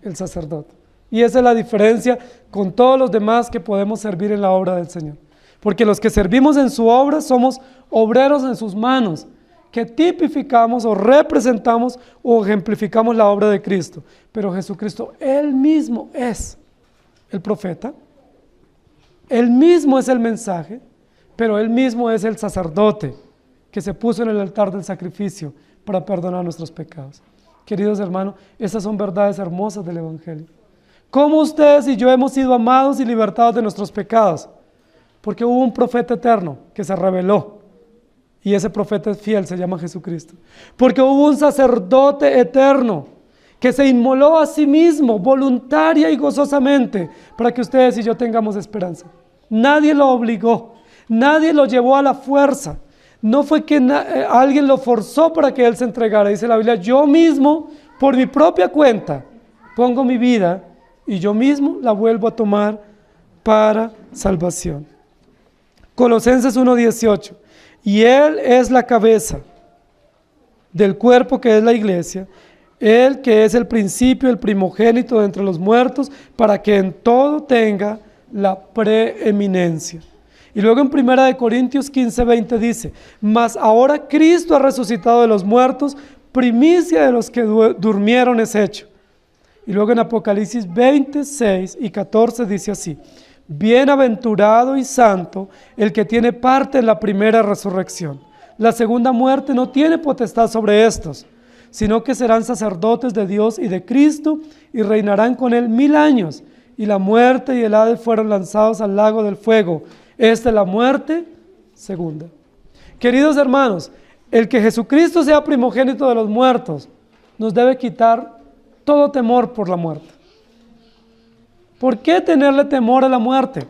el sacerdote. Y esa es la diferencia con todos los demás que podemos servir en la obra del Señor. Porque los que servimos en su obra somos obreros en sus manos, que tipificamos o representamos o ejemplificamos la obra de Cristo. Pero Jesucristo, Él mismo es el profeta, Él mismo es el mensaje, pero Él mismo es el sacerdote que se puso en el altar del sacrificio para perdonar nuestros pecados. Queridos hermanos, esas son verdades hermosas del Evangelio. ¿Cómo ustedes y yo hemos sido amados y libertados de nuestros pecados? Porque hubo un profeta eterno que se reveló, y ese profeta es fiel, se llama Jesucristo. Porque hubo un sacerdote eterno que se inmoló a sí mismo voluntaria y gozosamente para que ustedes y yo tengamos esperanza. Nadie lo obligó, nadie lo llevó a la fuerza. No fue que alguien lo forzó para que Él se entregara. Dice la Biblia, yo mismo, por mi propia cuenta, pongo mi vida y yo mismo la vuelvo a tomar para salvación. Colosenses 1:18, y Él es la cabeza del cuerpo que es la iglesia, Él que es el principio, el primogénito de entre los muertos, para que en todo tenga la preeminencia. Y luego en 1 Corintios 15:20 dice, mas ahora Cristo ha resucitado de los muertos, primicia de los que durmieron es hecho. Y luego en Apocalipsis 26 y 14 dice así, bienaventurado y santo el que tiene parte en la primera resurrección. La segunda muerte no tiene potestad sobre estos, sino que serán sacerdotes de Dios y de Cristo y reinarán con Él 1000 años. Y la muerte y el Hades fueron lanzados al lago del fuego. Esta es la muerte segunda. Queridos hermanos, el que Jesucristo sea primogénito de los muertos nos debe quitar todo temor por la muerte. ¿Por qué tenerle temor a la muerte?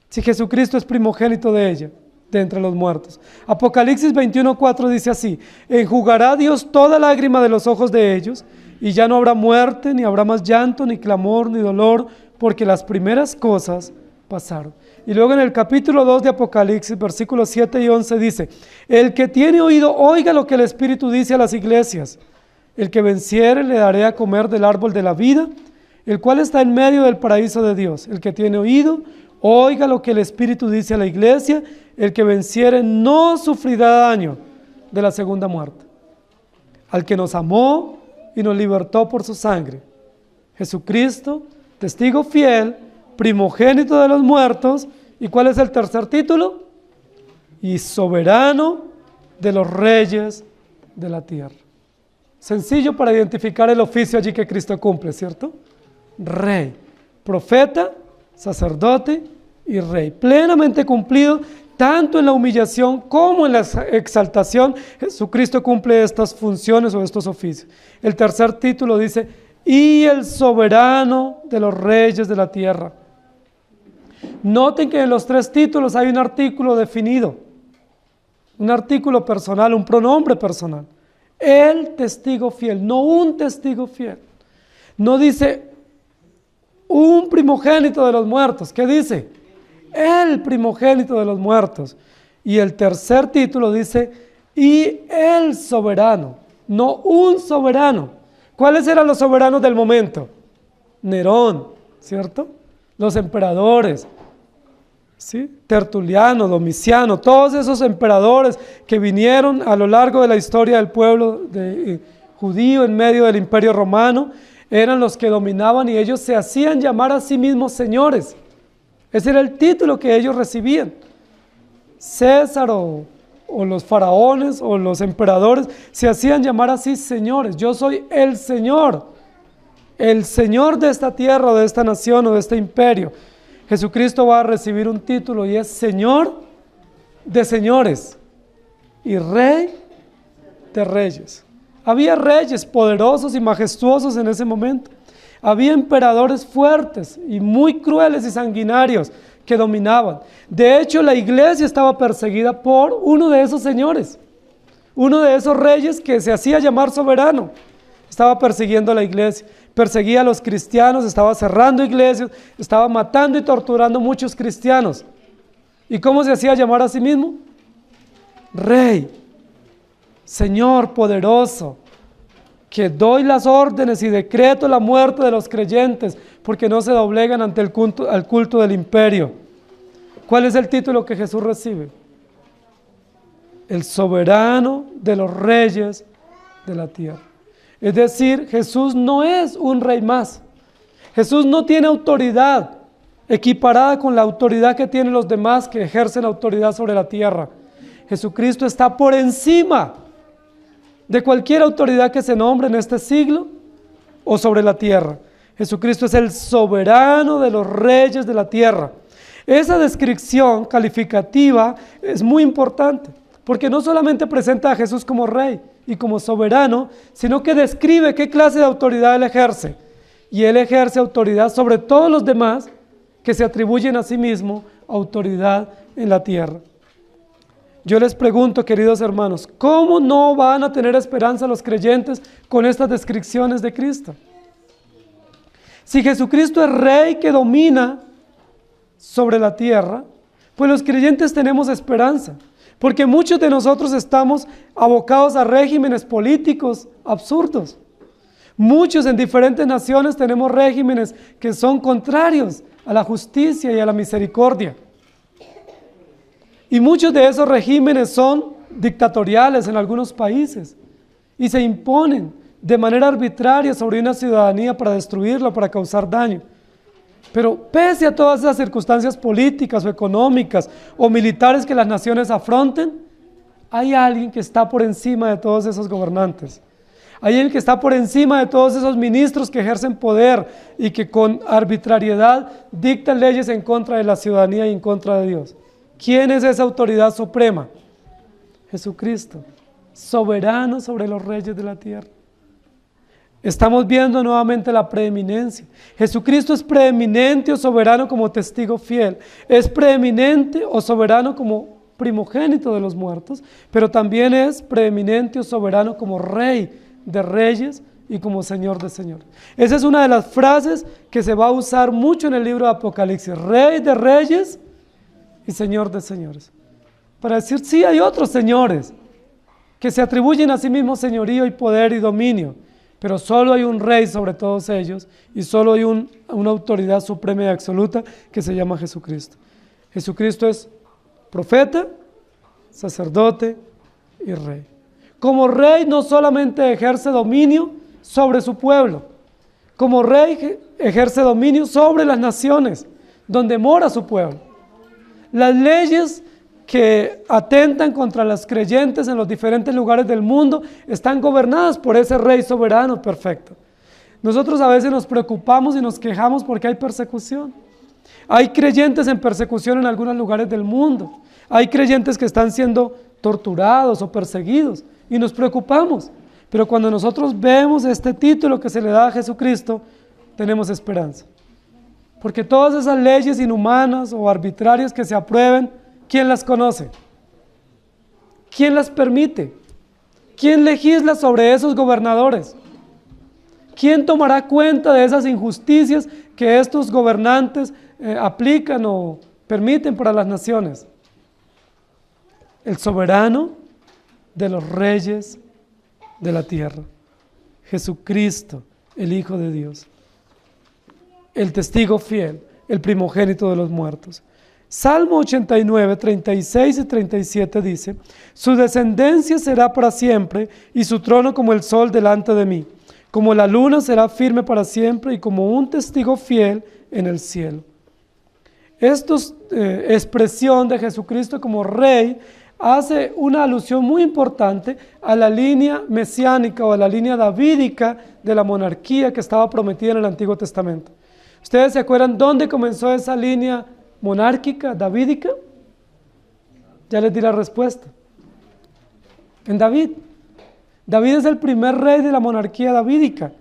Si Jesucristo es primogénito de ella, de entre los muertos. Apocalipsis 21:4 dice así, enjugará Dios toda lágrima de los ojos de ellos, y ya no habrá muerte, ni habrá más llanto, ni clamor, ni dolor, porque las primeras cosas pasaron. Y luego en el capítulo 2 de Apocalipsis, versículos 7 y 11 dice, el que tiene oído, oiga lo que el Espíritu dice a las iglesias. El que venciere le daré a comer del árbol de la vida, el cual está en medio del paraíso de Dios. El que tiene oído, oiga lo que el Espíritu dice a la iglesia. El que venciere no sufrirá daño de la segunda muerte. Al que nos amó y nos libertó por su sangre. Jesucristo, testigo fiel, primogénito de los muertos. ¿Y cuál es el tercer título? Y soberano de los reyes de la tierra. Sencillo para identificar el oficio allí que Cristo cumple, ¿cierto? Rey, profeta, sacerdote y rey. Plenamente cumplido, tanto en la humillación como en la exaltación, Jesucristo cumple estas funciones o estos oficios. El tercer título dice, y el soberano de los reyes de la tierra. Noten que en los tres títulos hay un artículo definido, un artículo personal, un pronombre personal. El testigo fiel, no un testigo fiel. No dice un primogénito de los muertos. ¿Qué dice? El primogénito de los muertos. Y el tercer título dice, y el soberano, no un soberano. ¿Cuáles eran los soberanos del momento? Nerón, ¿cierto? Los emperadores, ¿sí? Tertuliano, Domiciano, todos esos emperadores que vinieron a lo largo de la historia del pueblo judío en medio del Imperio Romano, eran los que dominaban y ellos se hacían llamar a sí mismos señores. Ese era el título que ellos recibían. César o los faraones o los emperadores se hacían llamar así señores. Yo soy el Señor de esta tierra, o de esta nación o de este imperio. Jesucristo va a recibir un título y es Señor de señores y Rey de reyes. Había reyes poderosos y majestuosos en ese momento. Había emperadores fuertes y muy crueles y sanguinarios que dominaban. De hecho, la iglesia estaba perseguida por uno de esos señores, uno de esos reyes que se hacía llamar soberano. Estaba persiguiendo a la iglesia, perseguía a los cristianos, estaba cerrando iglesias, estaba matando y torturando muchos cristianos. ¿Y cómo se hacía llamar a sí mismo? Rey, Señor poderoso, que doy las órdenes y decreto la muerte de los creyentes porque no se doblegan ante el culto del imperio. ¿Cuál es el título que Jesús recibe? El soberano de los reyes de la tierra. Es decir, Jesús no es un rey más. Jesús no tiene autoridad equiparada con la autoridad que tienen los demás que ejercen autoridad sobre la tierra. Jesucristo está por encima de cualquier autoridad que se nombre en este siglo o sobre la tierra. Jesucristo es el soberano de los reyes de la tierra. Esa descripción calificativa es muy importante, porque no solamente presenta a Jesús como rey y como soberano, sino que describe qué clase de autoridad él ejerce. Y él ejerce autoridad sobre todos los demás que se atribuyen a sí mismo autoridad en la tierra. Yo les pregunto, queridos hermanos, ¿cómo no van a tener esperanza los creyentes con estas descripciones de Cristo? Si Jesucristo es rey que domina sobre la tierra, pues los creyentes tenemos esperanza, porque muchos de nosotros estamos abocados a regímenes políticos absurdos. Muchos en diferentes naciones tenemos regímenes que son contrarios a la justicia y a la misericordia. Y muchos de esos regímenes son dictatoriales en algunos países y se imponen de manera arbitraria sobre una ciudadanía para destruirla, para causar daño. Pero pese a todas esas circunstancias políticas o económicas o militares que las naciones afronten, hay alguien que está por encima de todos esos gobernantes. Hay alguien que está por encima de todos esos ministros que ejercen poder y que con arbitrariedad dictan leyes en contra de la ciudadanía y en contra de Dios. ¿Quién es esa autoridad suprema? Jesucristo, soberano sobre los reyes de la tierra. Estamos viendo nuevamente la preeminencia. Jesucristo es preeminente o soberano como testigo fiel. Es preeminente o soberano como primogénito de los muertos, pero también es preeminente o soberano como rey de reyes y como señor de señores. Esa es una de las frases que se va a usar mucho en el libro de Apocalipsis. Rey de reyes y Señor de señores, para decir, sí, hay otros señores que se atribuyen a sí mismos señorío y poder y dominio, pero solo hay un rey sobre todos ellos y solo hay una autoridad suprema y absoluta que se llama Jesucristo. Jesucristo es profeta, sacerdote y rey. Como rey no solamente ejerce dominio sobre su pueblo, como rey ejerce dominio sobre las naciones donde mora su pueblo. Las leyes que atentan contra los creyentes en los diferentes lugares del mundo están gobernadas por ese rey soberano perfecto. Nosotros a veces nos preocupamos y nos quejamos porque hay persecución. Hay creyentes en persecución en algunos lugares del mundo. Hay creyentes que están siendo torturados o perseguidos y nos preocupamos. Pero cuando nosotros vemos este título que se le da a Jesucristo, tenemos esperanza. Porque todas esas leyes inhumanas o arbitrarias que se aprueben, ¿quién las conoce? ¿Quién las permite? ¿Quién legisla sobre esos gobernadores? ¿Quién tomará cuenta de esas injusticias que estos gobernantes aplican o permiten para las naciones? El soberano de los reyes de la tierra, Jesucristo, el Hijo de Dios. el testigo fiel, el primogénito de los muertos. Salmo 89, 36 y 37 dice: su descendencia será para siempre, y su trono como el sol delante de mí. Como la luna será firme para siempre, y como un testigo fiel en el cielo. Esta expresión de Jesucristo como Rey hace una alusión muy importante a la línea mesiánica o a la línea davídica de la monarquía que estaba prometida en el Antiguo Testamento. ¿Ustedes se acuerdan dónde comenzó esa línea monárquica, davídica? Ya les di la respuesta. En David. David es el primer rey de la monarquía davídica.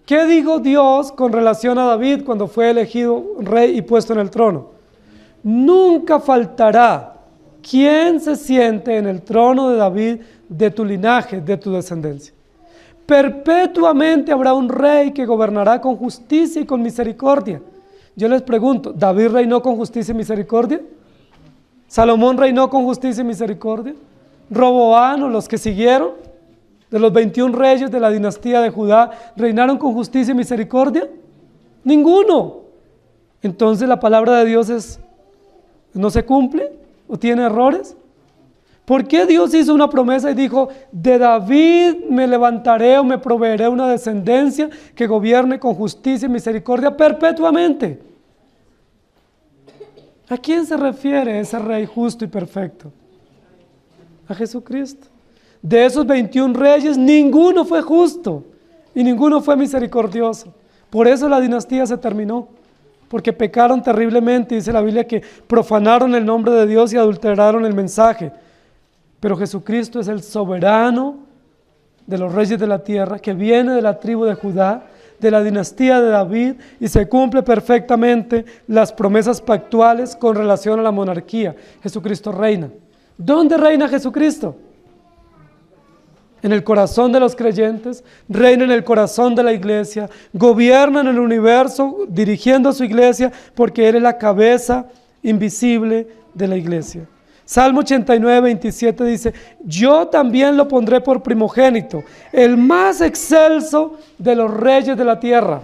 ¿Qué dijo Dios con relación a David cuando fue elegido rey y puesto en el trono? Nunca faltará quien se siente en el trono de David, de tu linaje, de tu descendencia. Perpetuamente habrá un rey que gobernará con justicia y con misericordia. Yo les pregunto, ¿David reinó con justicia y misericordia? ¿Salomón reinó con justicia y misericordia? ¿Roboán o los que siguieron, de los 21 reyes de la dinastía de Judá, reinaron con justicia y misericordia? Ninguno. Entonces la palabra de Dios no se cumple o tiene errores. ¿Por qué Dios hizo una promesa y dijo: de David me levantaré o me proveeré una descendencia que gobierne con justicia y misericordia perpetuamente? ¿A quién se refiere ese rey justo y perfecto? A Jesucristo. De esos 21 reyes, ninguno fue justo y ninguno fue misericordioso. Por eso la dinastía se terminó, porque pecaron terriblemente. Dice la Biblia que profanaron el nombre de Dios y adulteraron el mensaje. Pero Jesucristo es el soberano de los reyes de la tierra, que viene de la tribu de Judá, de la dinastía de David, y se cumple perfectamente las promesas pactuales con relación a la monarquía. Jesucristo reina. ¿Dónde reina Jesucristo? En el corazón de los creyentes, reina en el corazón de la iglesia, gobierna en el universo dirigiendo a su iglesia, porque Él es la cabeza invisible de la iglesia. Salmo 89, 27 dice: yo también lo pondré por primogénito, el más excelso de los reyes de la tierra.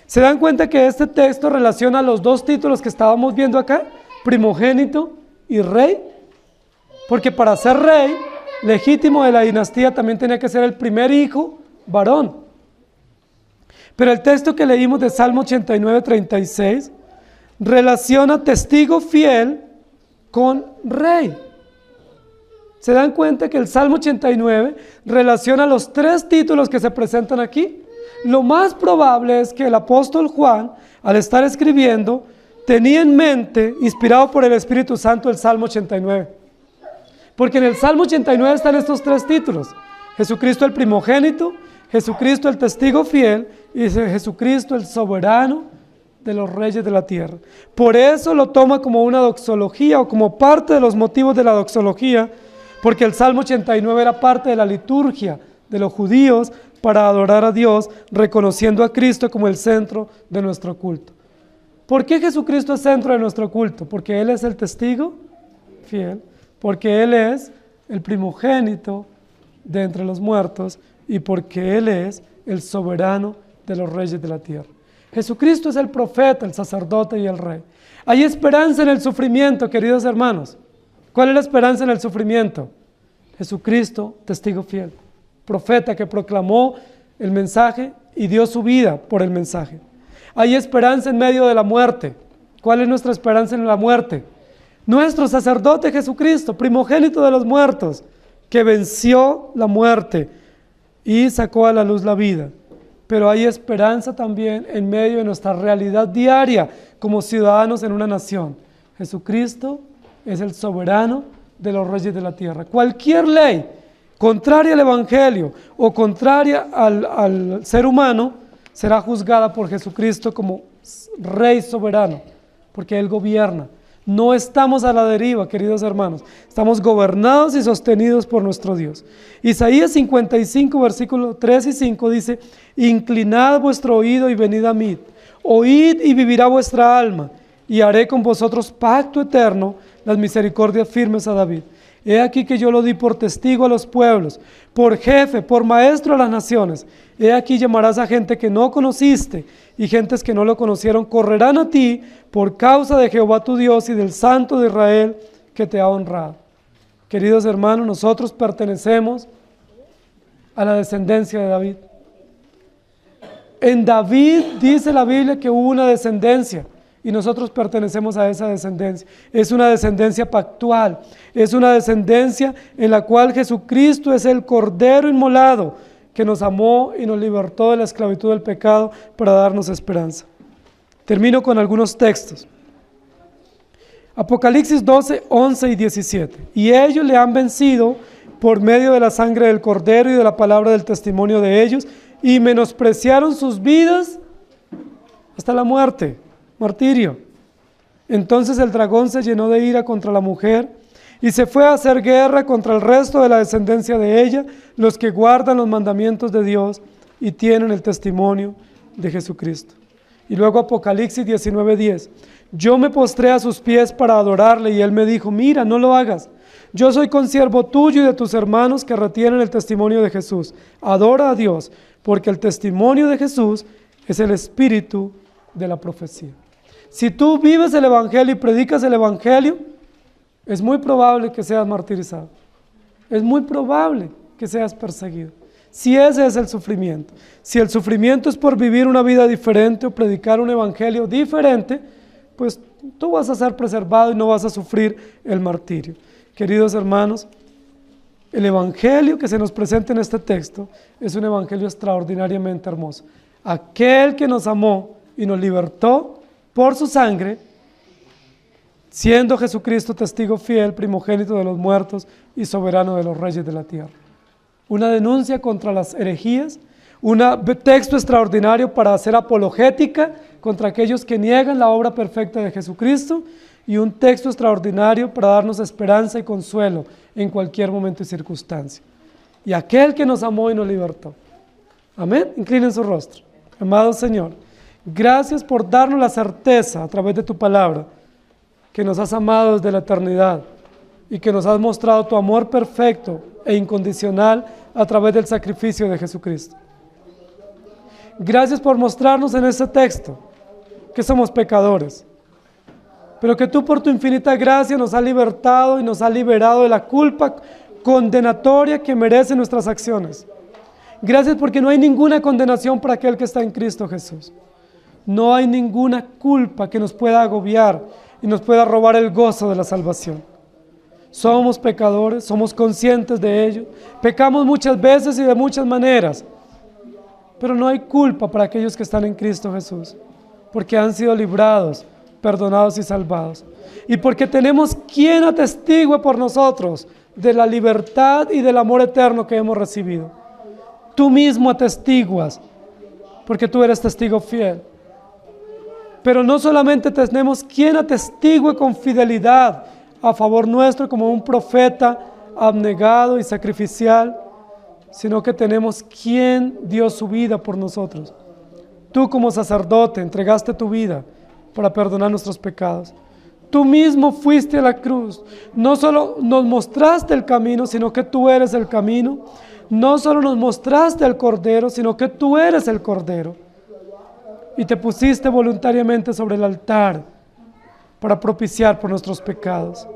¿Se dan cuenta que este texto relaciona los dos títulos que estábamos viendo acá? Primogénito y rey. Porque para ser rey legítimo de la dinastía también tenía que ser el primer hijo varón. Pero el texto que leímos de Salmo 89, 36 relaciona testigo fiel con rey. ¿Se dan cuenta que el Salmo 89 relaciona los tres títulos que se presentan aquí? Lo más probable es que el apóstol Juan, al estar escribiendo, tenía en mente, inspirado por el Espíritu Santo, el Salmo 89. Porque en el Salmo 89 están estos tres títulos: Jesucristo el primogénito, Jesucristo el testigo fiel y Jesucristo el soberano de los reyes de la tierra. Por eso lo toma como una doxología o como parte de los motivos de la doxología, porque el Salmo 89 era parte de la liturgia de los judíos para adorar a Dios, reconociendo a Cristo como el centro de nuestro culto. ¿Por qué Jesucristo es centro de nuestro culto? Porque Él es el testigo fiel, porque Él es el primogénito de entre los muertos y porque Él es el soberano de los reyes de la tierra. Jesucristo es el profeta, el sacerdote y el rey. Hay esperanza en el sufrimiento, queridos hermanos. ¿Cuál es la esperanza en el sufrimiento? Jesucristo, testigo fiel, profeta que proclamó el mensaje y dio su vida por el mensaje. Hay esperanza en medio de la muerte. ¿Cuál es nuestra esperanza en la muerte? Nuestro sacerdote Jesucristo, primogénito de los muertos, que venció la muerte y sacó a la luz la vida. Pero hay esperanza también en medio de nuestra realidad diaria como ciudadanos en una nación. Jesucristo es el soberano de los reyes de la tierra. Cualquier ley contraria al evangelio o contraria al ser humano será juzgada por Jesucristo como rey soberano, porque Él gobierna. No estamos a la deriva, queridos hermanos. Estamos gobernados y sostenidos por nuestro Dios. Isaías 55, versículos 3 y 5 dice: inclinad vuestro oído y venid a mí. Oíd y vivirá vuestra alma, y haré con vosotros pacto eterno, las misericordias firmes a David. He aquí que yo lo di por testigo a los pueblos, por jefe, por maestro a las naciones. He aquí llamarás a gente que no conociste, y gentes que no lo conocieron correrán a ti por causa de Jehová tu Dios y del Santo de Israel que te ha honrado. Queridos hermanos, nosotros pertenecemos a la descendencia de David. En David dice la Biblia que hubo una descendencia y nosotros pertenecemos a esa descendencia. Es una descendencia pactual, es una descendencia en la cual Jesucristo es el Cordero inmolado que nos amó y nos libertó de la esclavitud del pecado para darnos esperanza. Termino con algunos textos. Apocalipsis 12, 11 y 17. Y ellos le han vencido por medio de la sangre del Cordero y de la palabra del testimonio de ellos, y menospreciaron sus vidas hasta la muerte, martirio. Entonces el dragón se llenó de ira contra la mujer y se fue a hacer guerra contra el resto de la descendencia de ella, los que guardan los mandamientos de Dios y tienen el testimonio de Jesucristo. Y luego Apocalipsis 19:10. Yo me postré a sus pies para adorarle y él me dijo, mira, no lo hagas. Yo soy consiervo tuyo y de tus hermanos que retienen el testimonio de Jesús. Adora a Dios, porque el testimonio de Jesús es el espíritu de la profecía. Si tú vives el Evangelio y predicas el Evangelio, es muy probable que seas martirizado. Es muy probable que seas perseguido. Si ese es el sufrimiento. Si el sufrimiento es por vivir una vida diferente o predicar un Evangelio diferente, pues tú vas a ser preservado y no vas a sufrir el martirio. Queridos hermanos, el Evangelio que se nos presenta en este texto es un Evangelio extraordinariamente hermoso. Aquel que nos amó y nos libertó por su sangre, siendo Jesucristo testigo fiel, primogénito de los muertos y soberano de los reyes de la tierra. Una denuncia contra las herejías, un texto extraordinario para hacer apologética contra aquellos que niegan la obra perfecta de Jesucristo, y un texto extraordinario para darnos esperanza y consuelo en cualquier momento y circunstancia. Y aquel que nos amó y nos libertó. Amén. Inclinen su rostro. Amado Señor, gracias por darnos la certeza a través de tu palabra que nos has amado desde la eternidad y que nos has mostrado tu amor perfecto e incondicional a través del sacrificio de Jesucristo. Gracias por mostrarnos en este texto que somos pecadores, pero que tú por tu infinita gracia nos has libertado y nos has liberado de la culpa condenatoria que merecen nuestras acciones. Gracias porque no hay ninguna condenación para aquel que está en Cristo Jesús. No hay ninguna culpa que nos pueda agobiar y nos pueda robar el gozo de la salvación. Somos pecadores, somos conscientes de ello, pecamos muchas veces y de muchas maneras, pero no hay culpa para aquellos que están en Cristo Jesús, porque han sido librados, perdonados y salvados, y porque tenemos quien atestigue por nosotros de la libertad y del amor eterno que hemos recibido. Tú mismo atestiguas, porque tú eres testigo fiel. Pero no solamente tenemos quien atestigue con fidelidad a favor nuestro como un profeta abnegado y sacrificial, sino que tenemos quien dio su vida por nosotros. Tú como sacerdote entregaste tu vida para perdonar nuestros pecados. Tú mismo fuiste a la cruz. No solo nos mostraste el camino, sino que tú eres el camino. No solo nos mostraste el Cordero, sino que tú eres el Cordero. Y te pusiste voluntariamente sobre el altar para propiciar por nuestros pecados.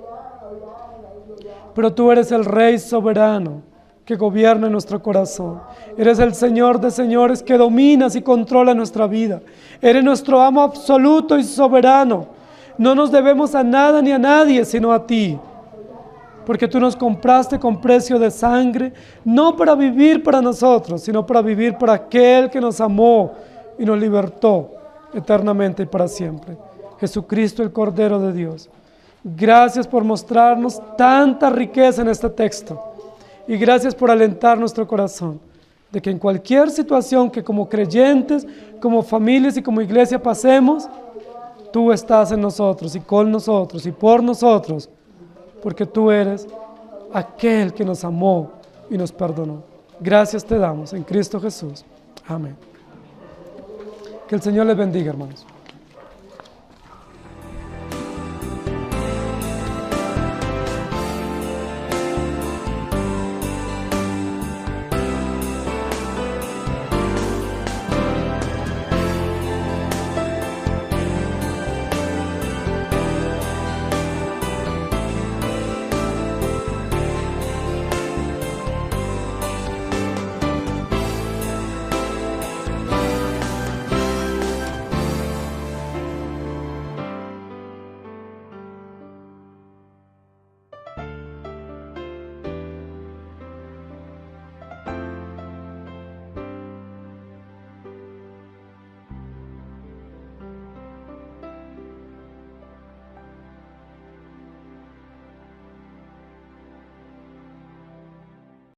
Pero tú eres el Rey soberano que gobierna en nuestro corazón. Eres el Señor de señores que dominas y controla nuestra vida. Eres nuestro amo absoluto y soberano. No nos debemos a nada ni a nadie, sino a ti. Porque tú nos compraste con precio de sangre, no para vivir para nosotros, sino para vivir para aquel que nos amó y nos libertó eternamente y para siempre. Jesucristo, el Cordero de Dios. Gracias por mostrarnos tanta riqueza en este texto. Y gracias por alentar nuestro corazón de que en cualquier situación que como creyentes, como familias y como iglesia pasemos, tú estás en nosotros y con nosotros y por nosotros, porque tú eres aquel que nos amó y nos perdonó. Gracias te damos en Cristo Jesús. Amén. Que el Señor les bendiga, hermanos.